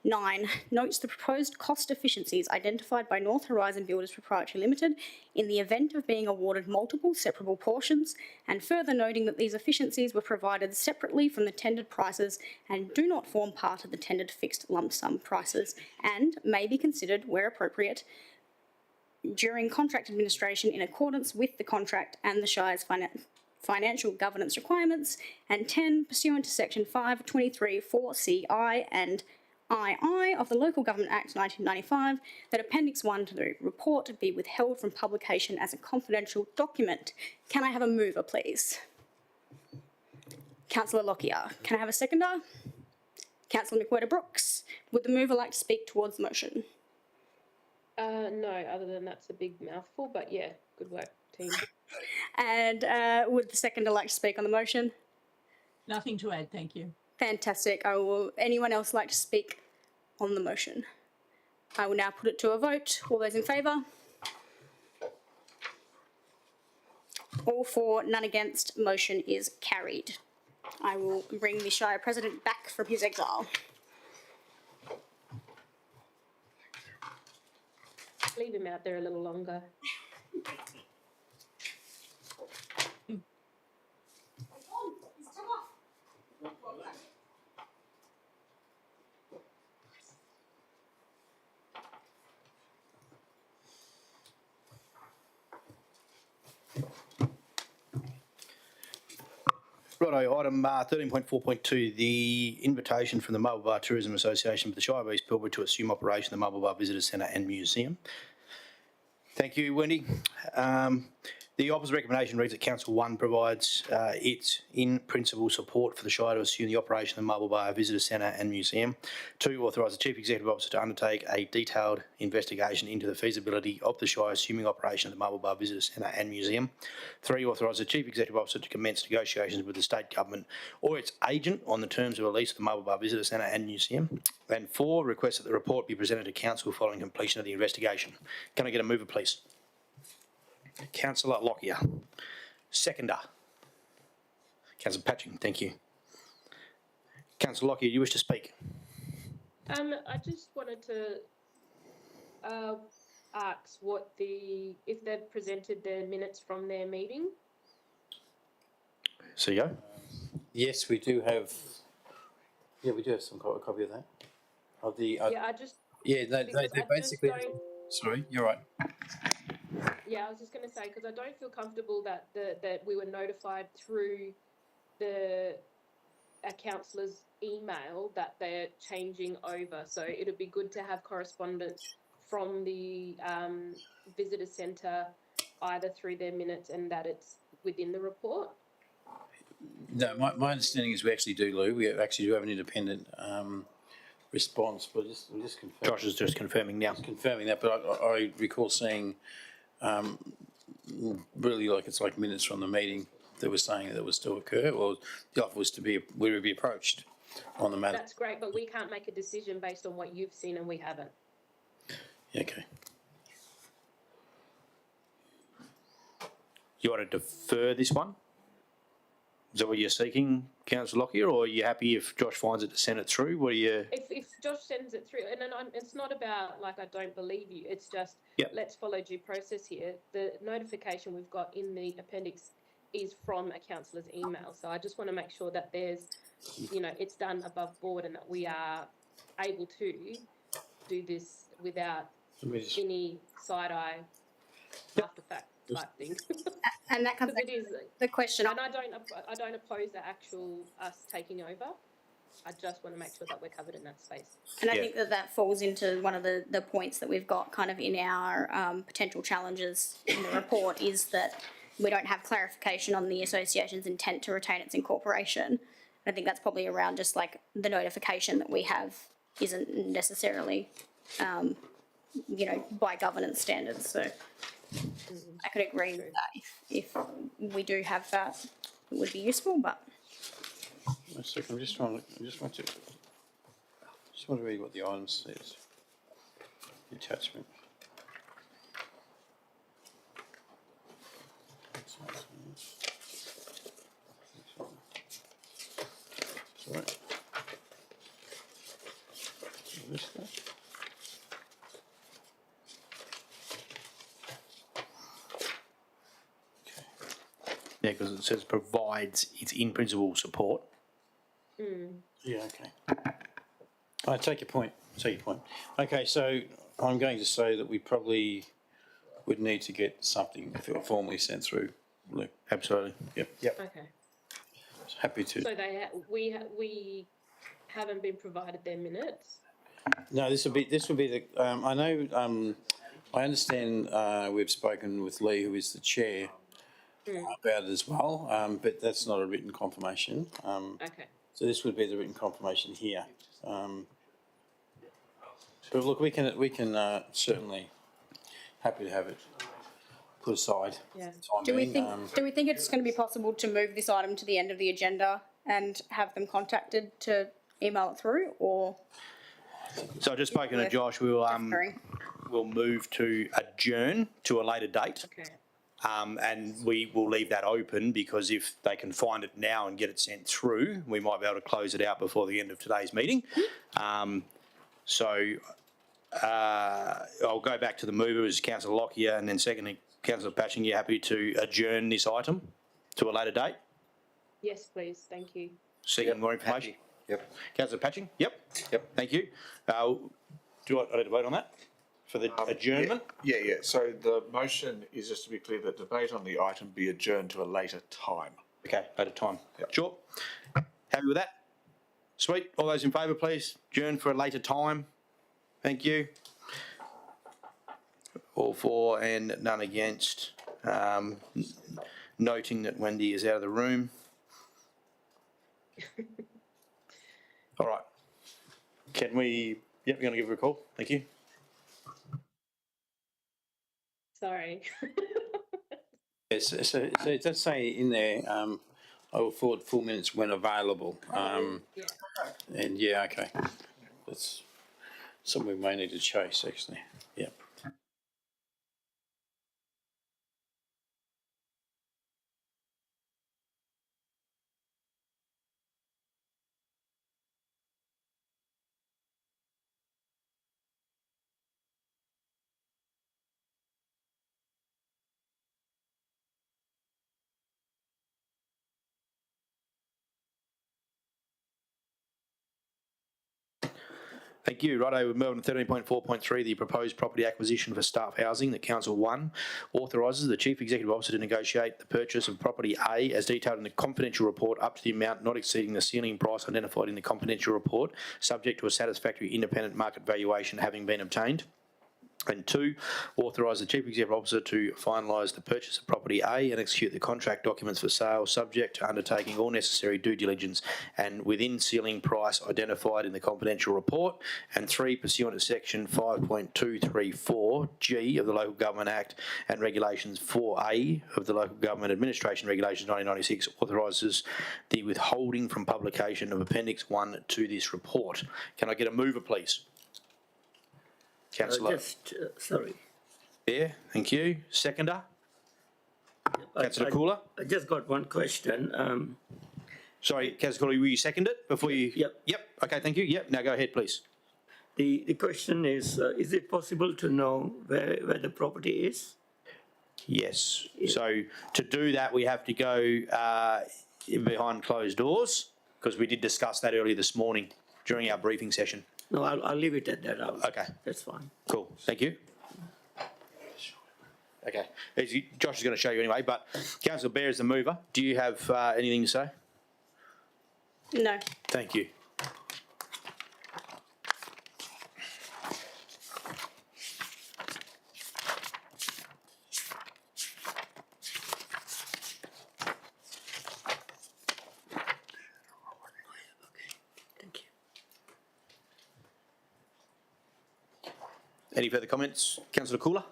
9, notes the proposed cost efficiencies identified by North Horizon Builders Proprietary Limited in the event of being awarded multiple separable portions, and further noting that these efficiencies were provided separately from the tendered prices and do not form part of the tendered fixed lump sum prices, and may be considered, where appropriate, during contract administration in accordance with the contract and the Shire's financial governance requirements. And 10, pursuant to section 523 4CI and II of the Local Government Act 1995, that Appendix 1 to the report be withheld from publication as a confidential document. Can I have a mover, please? Councillor Lockyer. Can I have a seconder? Councillor McWhirter-Brooks. Would the mover like to speak towards the motion? No, other than that's a big mouthful, but yeah, good work, team. And would the seconder like to speak on the motion? Nothing to add, thank you. Fantastic. Anyone else like to speak on the motion? I will now put it to a vote. All those in favour? All for, none against. Motion is carried. I will bring the Shire President back from his exile. Leave him out there a little longer. Righto, item 13.4.2, the invitation from the Marble Bar Tourism Association for the Shire of East Pilbara to assume operation of the Marble Bar Visitor Centre and Museum. Thank you, Wendy. The opposite recommendation reads that Council 1 provides its in-principle support for the Shire to assume the operation of the Marble Bar Visitor Centre and Museum. 2, authorise the Chief Executive Officer to undertake a detailed investigation into the feasibility of the Shire assuming operation of the Marble Bar Visitor Centre and Museum. 3, authorise the Chief Executive Officer to commence negotiations with the State Government or its agent on the terms of a lease of the Marble Bar Visitor Centre and Museum. And 4, request that the report be presented to Council following completion of the investigation. Can I get a mover, please? Councillor Lockyer. Seconder. Councillor Patching, thank you. Councillor Lockyer, you wish to speak? I just wanted to ask if they've presented their minutes from their meeting. CEO? Yes, we do have, we do have some copy of that. Of the, they're Because I basically, just don't. sorry, you're right. Yeah, I was just going to say, because I don't feel comfortable that that we were notified through a councillor's email that they're changing over. So it'd be good to have correspondence from the visitor centre, either through their minutes and that it's within the report. No, my understanding is we actually do, Lou. We actually do have an independent response, but we'll just confirm. Josh is just confirming now. Confirming that, but I recall seeing really it's like minutes from the meeting that was saying that would still occur, or the offer was we would be approached on the matter. That's great, but we can't make a decision based on what you've seen and we haven't. Yeah, okay. You want to defer this one? Is that what you're seeking, Councillor Lockyer, or are you happy if Josh finds it to send it through? What are you? If Josh sends it through, and it's not about I don't believe you. It's just let's follow due process here. The notification we've got in the appendix is from a councillor's email, so I just want to make sure that there's, it's done above board and that we are able to do this without any side eye after fact type thing. And that comes back to the question. And I don't oppose the actual us taking over. I just want to make sure that we're covered in that space. And I think that falls into one of the points that we've got kind of in our potential challenges in the report, is that we don't have clarification on the association's intent to retain its incorporation. I think that's probably around just the notification that we have isn't necessarily, by governance standards. So I could agree with that. If we do have that, it would be useful, but. One second, I just want to read what the item says. The attachment. Sorry. This guy? Yeah, because it says provides its in principle support. Yeah, okay. I take your point. Okay, so I'm going to say that we probably would need to get something formally sent through, Luke. Absolutely. Yep. Okay. Happy to. So we haven't been provided their minutes. No, this would be the. I know. I understand. We've spoken with Lee, who is the chair, about it as well. But that's not a written confirmation. Okay. So this would be the written confirmation here. But look, we can certainly happy to have it put aside. Yeah. Do we think it's going to be possible to move this item to the end of the agenda and have them contacted to email it through, or? So I've just spoken to Josh. We'll move to adjourn to a later date. Okay. And we will leave that open, because if they can find it now and get it sent through, we might be able to close it out before the end of today's meeting. I'll go back to the mover as Councillor Lockyer, and then secondly, Councillor Patching. You happy to adjourn this item to a later date? Yes, please. Thank you. Seeking more information? Yep. Councillor Patching? Yep. Thank you. Do I need to vote on that for the adjournment? Yeah. So the motion is, just to be clear, that debate on the item be adjourned to a later time. Okay, later time. Yep. Sure. Happy with that? Sweet. All those in favour, please adjourn for a later time. Thank you. All for and none against. Noting that Wendy is out of the room. All right. Can we? Yep, we're going to give her a call. Thank you. Sorry. Yes, so it does say in there, I will forward full minutes when available. Yeah. And yeah, okay. That's something we may need to chase, actually. Yeah. Thank you. Righto, we're moving to 13.4.3, the proposed property acquisition for staff housing that Council 1 authorises the Chief Executive Officer to negotiate the purchase of property A as detailed in the confidential report up to the amount not exceeding the ceiling price identified in the confidential report, subject to a satisfactory independent market valuation having been obtained. And 2, authorise the Chief Executive Officer to finalise the purchase of property A and execute the contract documents for sale, subject to undertaking all necessary due diligence and within ceiling price identified in the confidential report. And 3, pursuant to section 5.234G of the Local Government Act and Regulations 4A of the Local Government Administration Regulations 1996, authorises the withholding from publication of Appendix 1 to this report. Can I get a mover, please? Councillor. Sorry. Yeah, thank you. Seconder? Councillor Cooler? I just got one question. Sorry, Councillor Cooler, will you second it before you? Yep. Yep, okay, thank you. Yep, now go ahead, please. The question is it possible to know where the property is? Yes. So to do that, we have to go behind closed doors because we did discuss that earlier this morning during our briefing session. No, I'll leave it at that. Okay. That's fine. Cool, thank you. Okay, Josh is going to show you anyway, but Councillor Bear is the mover. Do you have anything to say? No. Thank you. Any further comments? Councillor Cooler?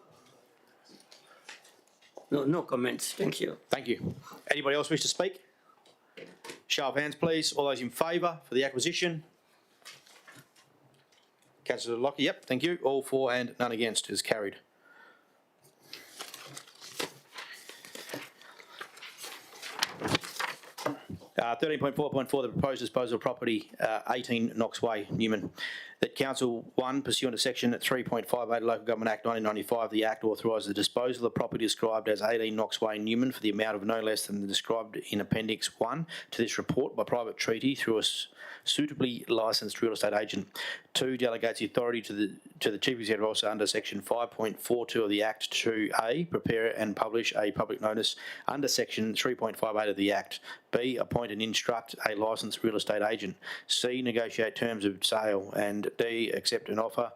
No comments. Thank you. Thank you. Anybody else wish to speak? Show of hands, please. All those in favour for the acquisition? Councillor Lockie, yep, thank you. All for and none against is carried. Uh, 13.4.4, the proposed disposal of property 18 Knox Way, Newman. That Council 1, pursuant to section 3.58 Local Government Act 1995, the Act authorises the disposal of property described as 18 Knox Way, Newman, for the amount of no less than the described in Appendix 1 to this report by private treaty through a suitably licensed real estate agent. 2, delegates the authority to the Chief Executive Officer under section 5.42 of the Act to A, prepare and publish a public notice under section 3.58 of the Act. B, appoint and instruct a licensed real estate agent. C, negotiate terms of sale. And D, accept an offer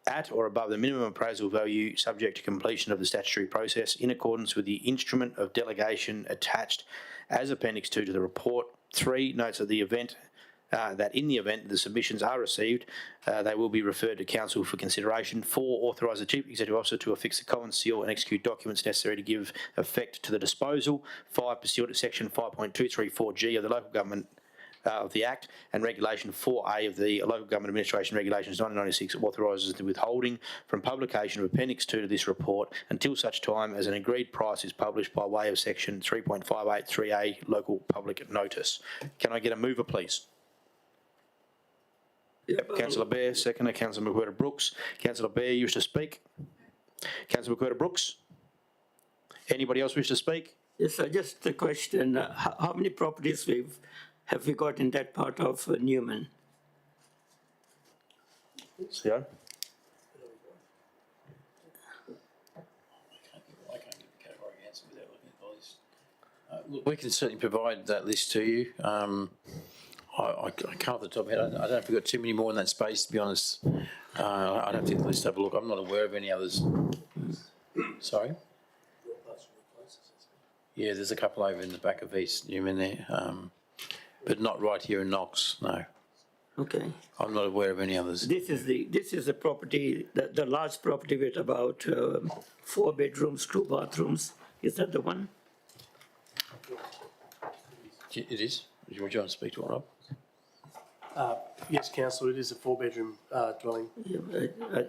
at or above the minimum appraisal value subject to completion of the statutory process in accordance with the instrument of delegation attached as Appendix 2 to the report. 3, notes of the event that in the event the submissions are received, they will be referred to Council for consideration. 4, authorise the Chief Executive Officer to affix the common seal and execute documents necessary to give effect to the disposal. 5, pursuant to section 5.234G of the Local Government of the Act and Regulation 4A of the Local Government Administration Regulations 1996, authorises the withholding from publication of Appendix 2 to this report until such time as an agreed price is published by way of section 3.583A Local Public Notice. Can I get a mover, please? Yep. Councillor Bear, seconder. Councillor McWhirter-Brooks. Councillor Bear, you wish to speak? Councillor McWhirter-Brooks? Anybody else wish to speak? Yes, sir. Just a question. How many properties have we got in that part of Newman? Yeah. Look, we can certainly provide that list to you. I can't off the top of my head. I don't know if we've got too many more in that space, to be honest. I'd have to get the list, have a look. I'm not aware of any others. Sorry? Yeah, there's a couple over in the back of East Newman there, but not right here in Knox, no. Okay. I'm not aware of any others. This is the property, the large property with about 4 bedrooms, 2 bathrooms. Is that the one? It is. Would you want to speak to it, Rob? Yes, councillor, it is a 4-bedroom dwelling. Yeah,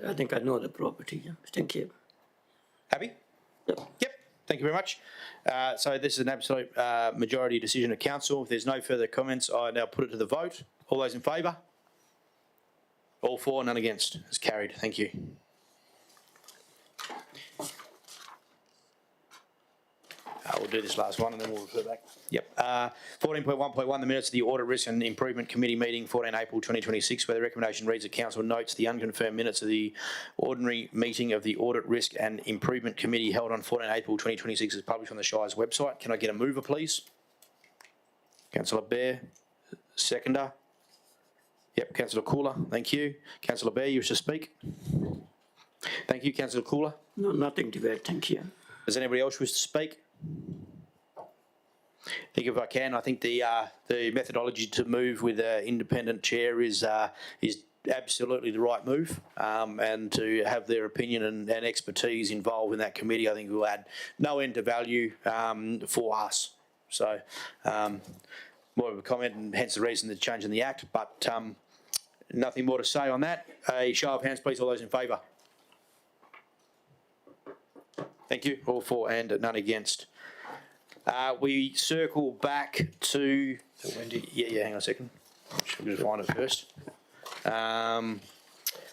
I think I know the property. Yeah. Thank you. Happy? Yep. Thank you very much. So this is an absolute majority decision of council. If there's no further comments, I now put it to the vote. All those in favour? All for, none against. It's carried. Thank you. We'll do this last one and then we'll refer back. Yep. 14.1.1, the minutes of the Audit Risk and Improvement Committee meeting, 14 April 2026, where the recommendation reads that Council notes the unconfirmed minutes of the ordinary meeting of the Audit Risk and Improvement Committee held on 14 April 2026 is published on the Shire's website. Can I get a mover, please? Councillor Bear. Seconder. Yep, Councillor Cooler, thank you. Councillor Bear, you wish to speak? Thank you, Councillor Cooler. No, nothing to add, thank you. Does anybody else wish to speak? I think if I can, I think the methodology to move with an independent chair is absolutely the right move, and to have their opinion and expertise involved in that committee, I think will add no end to value for us. So, more of a comment, and hence the reason the change in the Act, but nothing more to say on that. A show of hands, please, all those in favour. Thank you. All for and none against. We circle back to... Yeah, hang on a second. I'm going to find it first.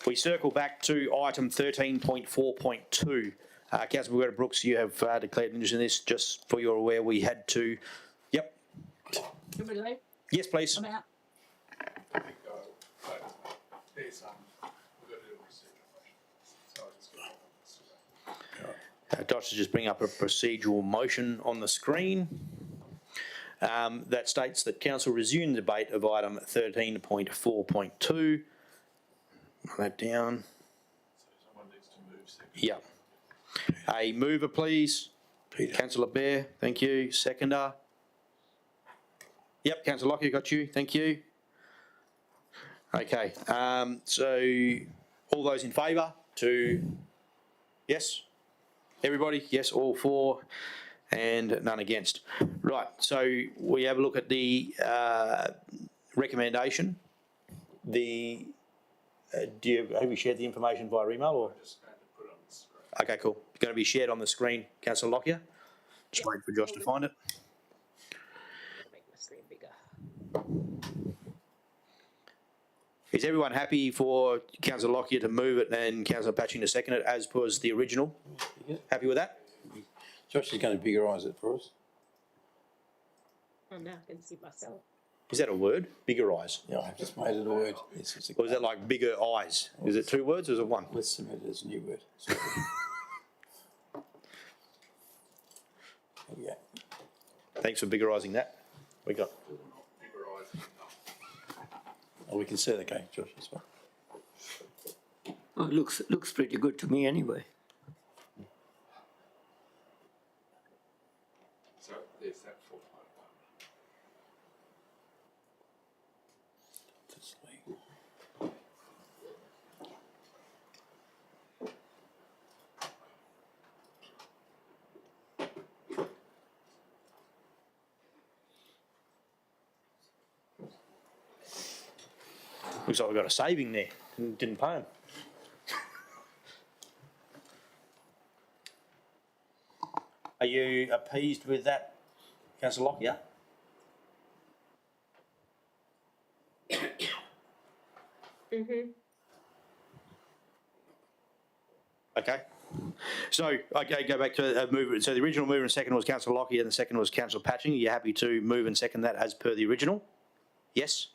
We circle back to item 13.4.2. Councillor Brooks, you have declared interest in this. Just for your aware, we had to... Yep. Can we leave? Yes, please. I'm out. Dosh is just bringing up a procedural motion on the screen that states that Council resume the debate of item 13.4.2. Write that down. Yeah. A mover, please. Councillor Bear, thank you. Seconder. Yep, Councillor Lockyer, got you. Thank you. Okay. So all those in favour to... Yes? Everybody? Yes, all for and none against. Right, so we have a look at the recommendation. Have you shared the information via email or? Okay, cool. It's going to be shared on the screen, Councillor Lockyer. Just wait for Josh to find it. Make my screen bigger. Is everyone happy for Councillor Lockyer to move it and Councillor Patching to second it as per the original? Yeah. Happy with that? Josh is going to biggerise it for us. Oh, now I can see myself. Is that a word? Bigger eyes? Yeah, I've just made it a word. Or is that like bigger eyes? Is it two words or is it one? Let's submit it as a new word. Yeah. Thanks for biggerising that. We got. Oh, we can see the cake, Josh, as well. Oh, looks pretty good to me anyway. So there's that 4.1. Looks like we've got a saving there. Didn't pay him. Are you appeased with that, Councillor Lockyer? Okay. So, okay, go back to a mover. So the original mover and second was Councillor Lockyer and the second was Councillor Patching. Are you happy to move and second that as per the original? Yes?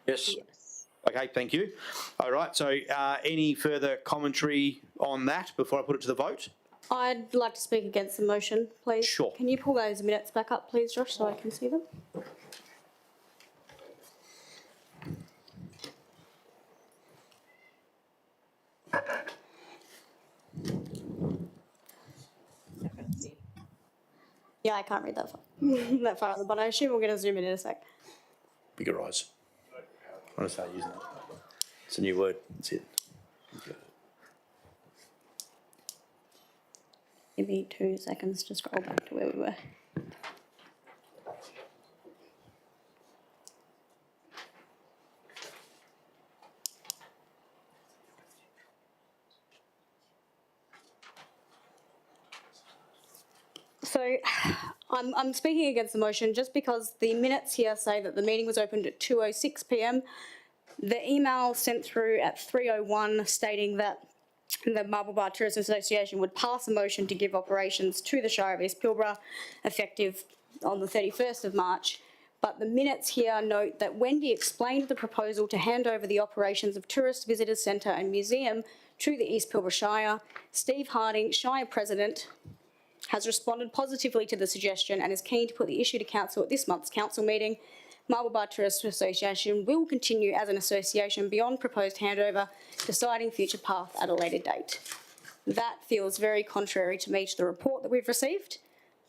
Yes. Okay, thank you. All right, so any further commentary on that before I put it to the vote? I'd like to speak against the motion, please. Sure. Can you pull those minutes back up, please, Josh, so I can see them? Yeah, I can't read that far. That far at the bottom. I assume we're going to zoom in a sec. Bigger eyes. I want to start using that. It's a new word. That's it. Give me 2 seconds to scroll back to where we were. So I'm speaking against the motion just because the minutes here say that the meeting was opened at 2:06 p.m. The email sent through at 3:01 stating that the Marble Bar Tourist Association would pass a motion to give operations to the Shire of East Pilbara effective on the 31st of March. But the minutes here note that Wendy explained the proposal to hand over the operations of Tourist Visitors Centre and Museum to the East Pilbara Shire. Steve Harding, Shire President, has responded positively to the suggestion and is keen to put the issue to council at this month's council meeting. Marble Bar Tourist Association will continue as an association beyond proposed handover, deciding future path at a later date. That feels very contrary to me to the report that we've received,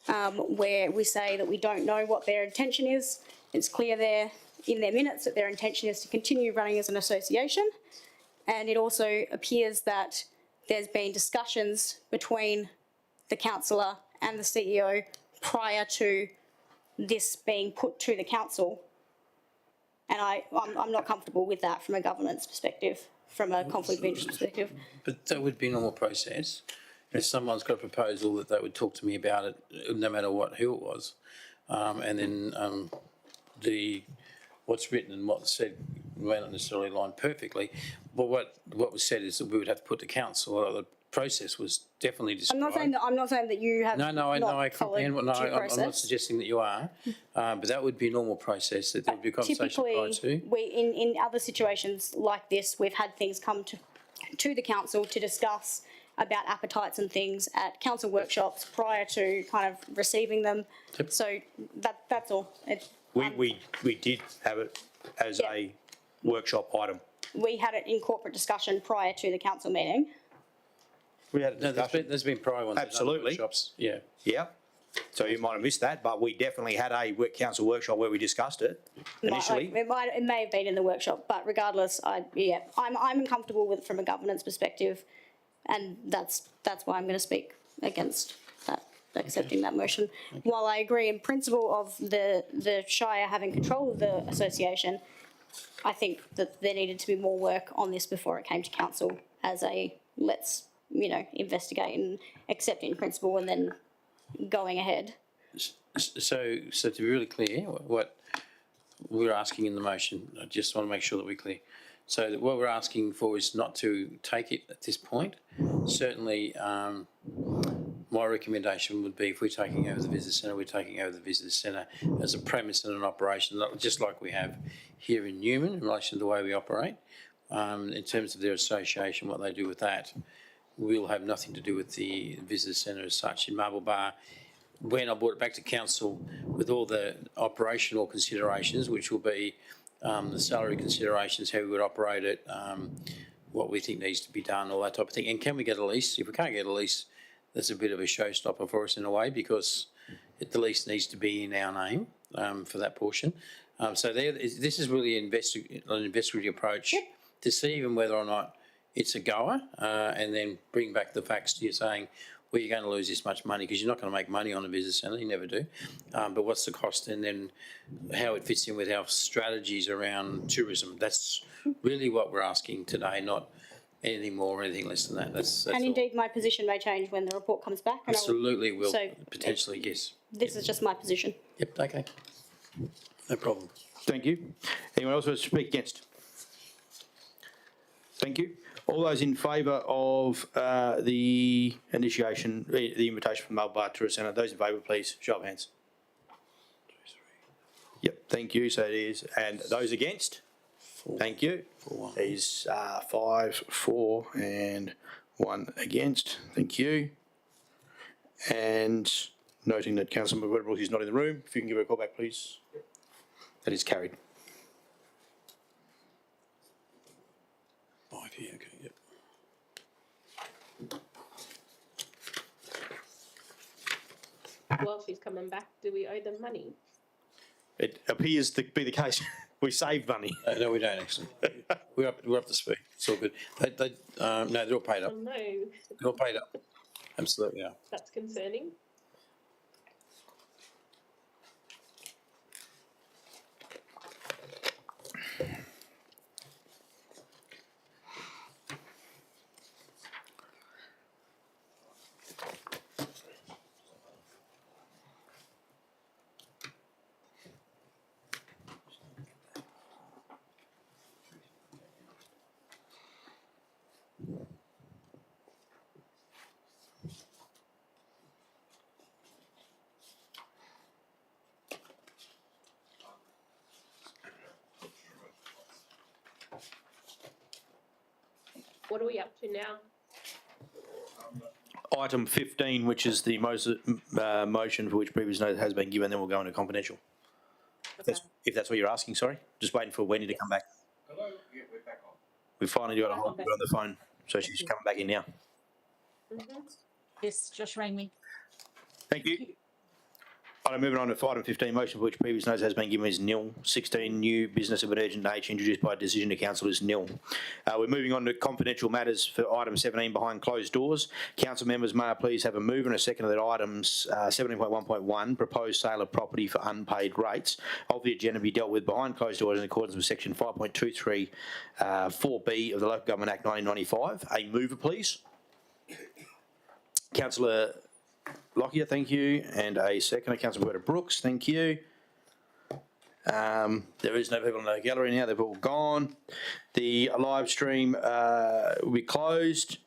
where we say that we don't know what their intention is. It's clear there in their minutes that their intention is to continue running as an association. And it also appears that there's been discussions between the councillor and the CEO prior to this being put to the council. And I'm not comfortable with that from a governance perspective, from a conflict of interest perspective. But that would be normal process. If someone's got a proposal that they would talk to me about it, no matter who it was, and then what's written and what's said may not necessarily align perfectly. But what was said is that we would have to put to council. The process was definitely described. I'm not saying that you have. No, I comprehend. I'm not suggesting that you are, but that would be a normal process. That there would be a conversation prior to. Typically, in other situations like this, we've had things come to the council to discuss about appetites and things at council workshops prior to kind of receiving them. Yep. So that's all. We did have it as a workshop item. We had it in corporate discussion prior to the council meeting. We had a discussion. There's been prior ones. Absolutely. Workshops. Yeah. Yeah. So you might have missed that, but we definitely had a council workshop where we discussed it initially. It may have been in the workshop, but regardless, I'm uncomfortable with it from a governance perspective, and that's why I'm going to speak against that, accepting that motion. While I agree in principle of the Shire having control of the association, I think that there needed to be more work on this before it came to council as a let's investigate and accept it in principle and then going ahead. So to be really clear, what we're asking in the motion, I just want to make sure that we're clear. So what we're asking for is not to take it at this point. Certainly, my recommendation would be if we're taking over the visitor centre, we're taking over the visitor centre as a premise and an operation, just like we have here in Newman in relation to the way we operate. In terms of their association, what they do with that will have nothing to do with the visitor centre as such. In Marble Bar, when I brought it back to council with all the operational considerations, which will be the salary considerations, how we would operate it, what we think needs to be done, all that type of thing. And can we get a lease? If we can't get a lease, that's a bit of a showstopper for us in a way, because the lease needs to be in our name for that portion. So this is really an investigative approach to see even whether or not it's a goer, and then bring back the facts to you saying, well, you're going to lose this much money because you're not going to make money on a business centre, you never do. But what's the cost, and then how it fits in with our strategies around tourism. That's really what we're asking today, not anything more or anything less than that. That's and all. Indeed, my position may change when the report comes back. Absolutely will, potentially, yes. This is just my position. Yep, okay. No problem. Thank you. Anyone else want to speak against? Thank you. All those in favour of the invitation from Marble Bar Tourist Centre, those in favour, please show of hands. Yep, thank you. So it is. And those against? 4. Thank you. 4-1. It is 5, 4 and 1 against. Thank you. And noting that Councillor McWhirtle is not in the room, if you can give her a call back, please. That is carried. 5 here, okay, yep. While she's coming back, do we owe them money? It appears to be the case. We saved money. No, we don't actually. We're up to speed. It's all good. No, they're all paid up. Oh no, They're all paid up. Absolutely, yeah. that's concerning. What are we up to now? Item 15, which is the motion for which previous notice has been given, then we'll go into confidential. If that's what you're asking, sorry. Just waiting for Wendy to come back. Hello? Yeah, we're back on. We've finally got a hold of her on the phone, so she's coming back in now. Yes, just rang me. Thank you. Moving on to item 15, motion for which previous notice has been given is nil. 16, new business of an urgent nature introduced by decision to council is nil. We're moving on to confidential matters for item 17 behind closed doors. Council members may I please have a move and a second of that items 17.1.1, proposed sale of property for unpaid rates of the agenda be dealt with behind closed doors in accordance with section 5.23 4B of the Local Government Act 1995. A mover, please. Councillor Lockyer, thank you. And a second, Councillor Roberta Brooks, thank you. There is no people in the gallery now, they've all gone. The live stream will be closed.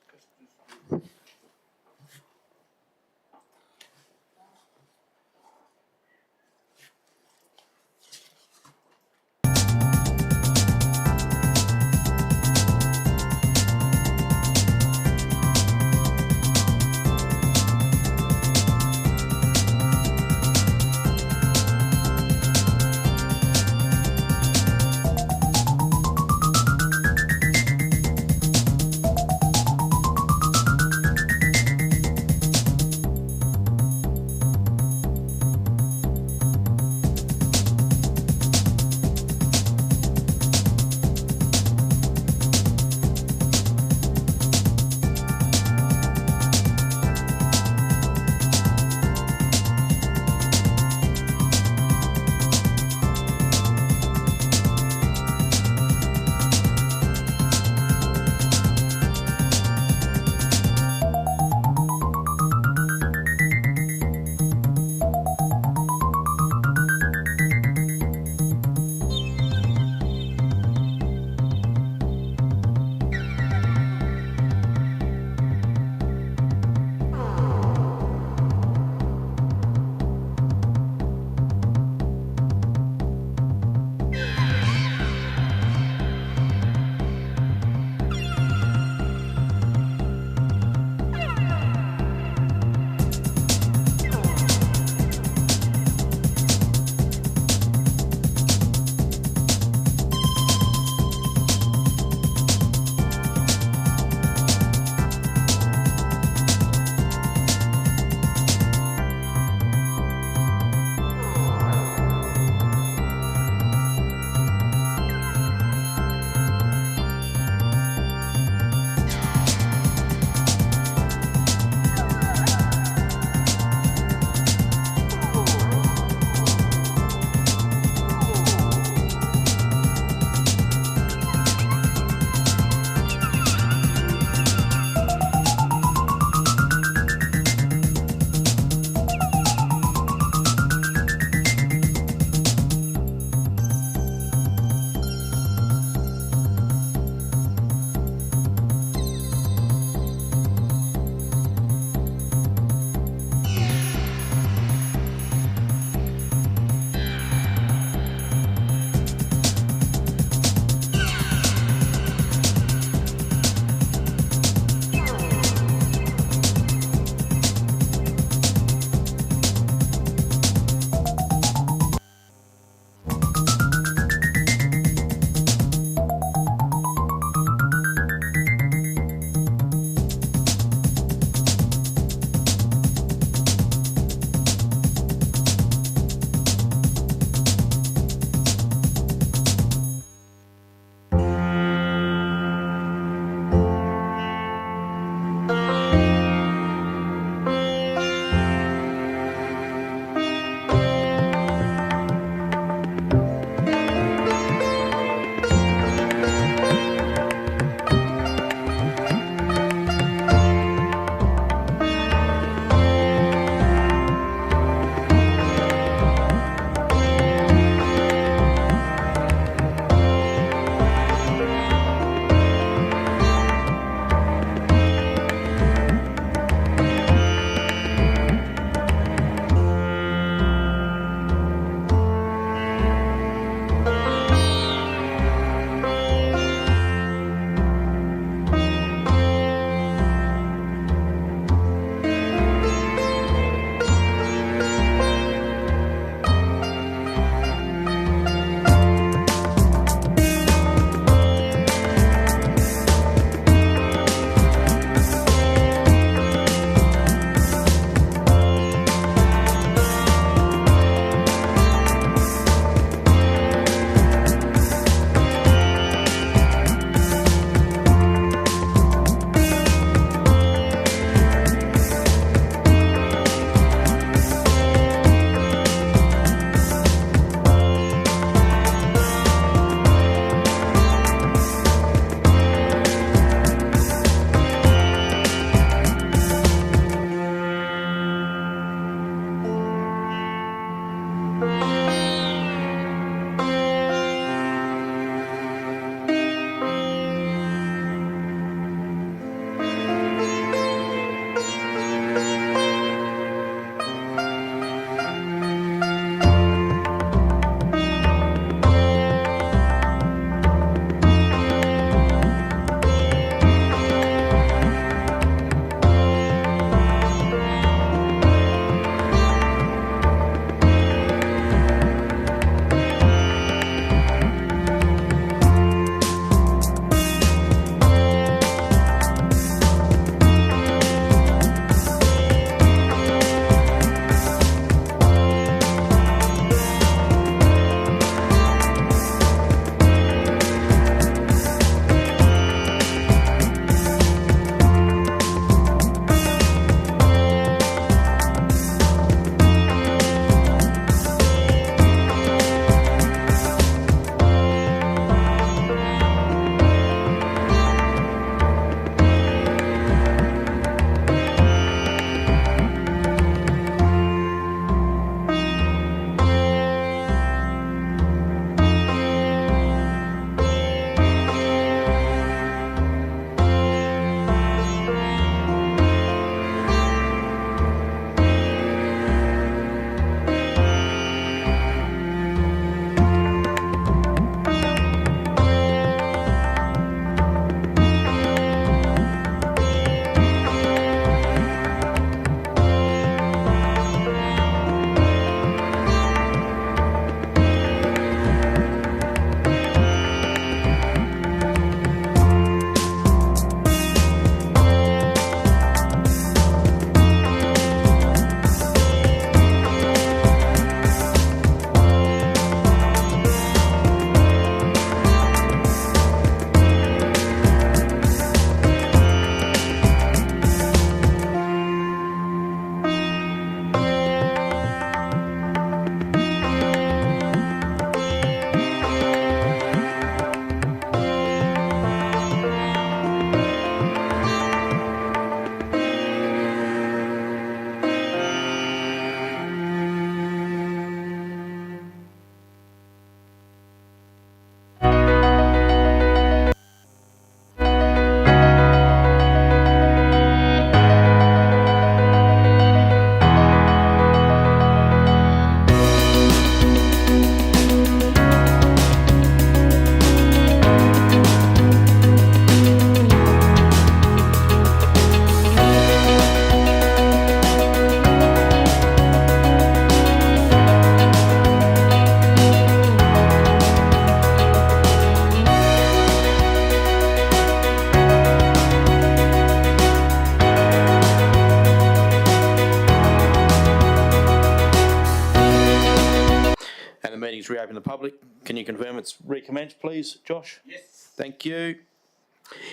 Meeting's reopened to the public. Can you confirm it's recommenced, please, Josh? Yes. Thank you.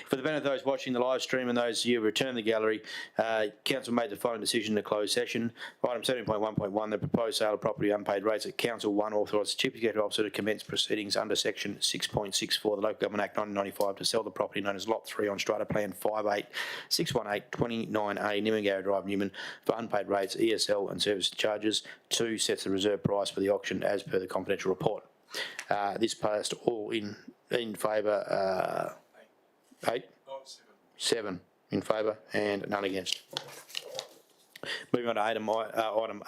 For the benefit of those watching the live stream and those who return to the gallery, Council made the following decision to close session. Item 17.1.1, the proposed sale of property unpaid rates at Council 1 authorised the Chief Executive Officer to commence proceedings under Section 6.64 of the Local Government Act 1995 to sell the property known as Lot 3 on Strata Plan 58618 29A Nimangara Drive, Newman, for unpaid rates, ESL and service charges. 2, sets the reserve price for the auction as per the confidential report. This passed all in favour. 8? 7 in favour and none against. Moving on to item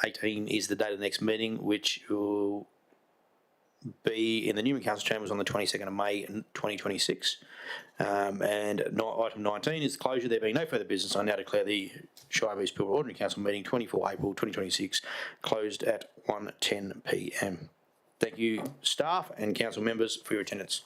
18 is the date of the next meeting, which will be in the Newman Council Chambers on the 22nd of May 2026. And item 19 is the closure. There being no further business, I now declare the Shire of East Pilbara Ordinary Council meeting 24 April 2026 closed at 1:10 p.m. Thank you, staff and council members, for your attendance.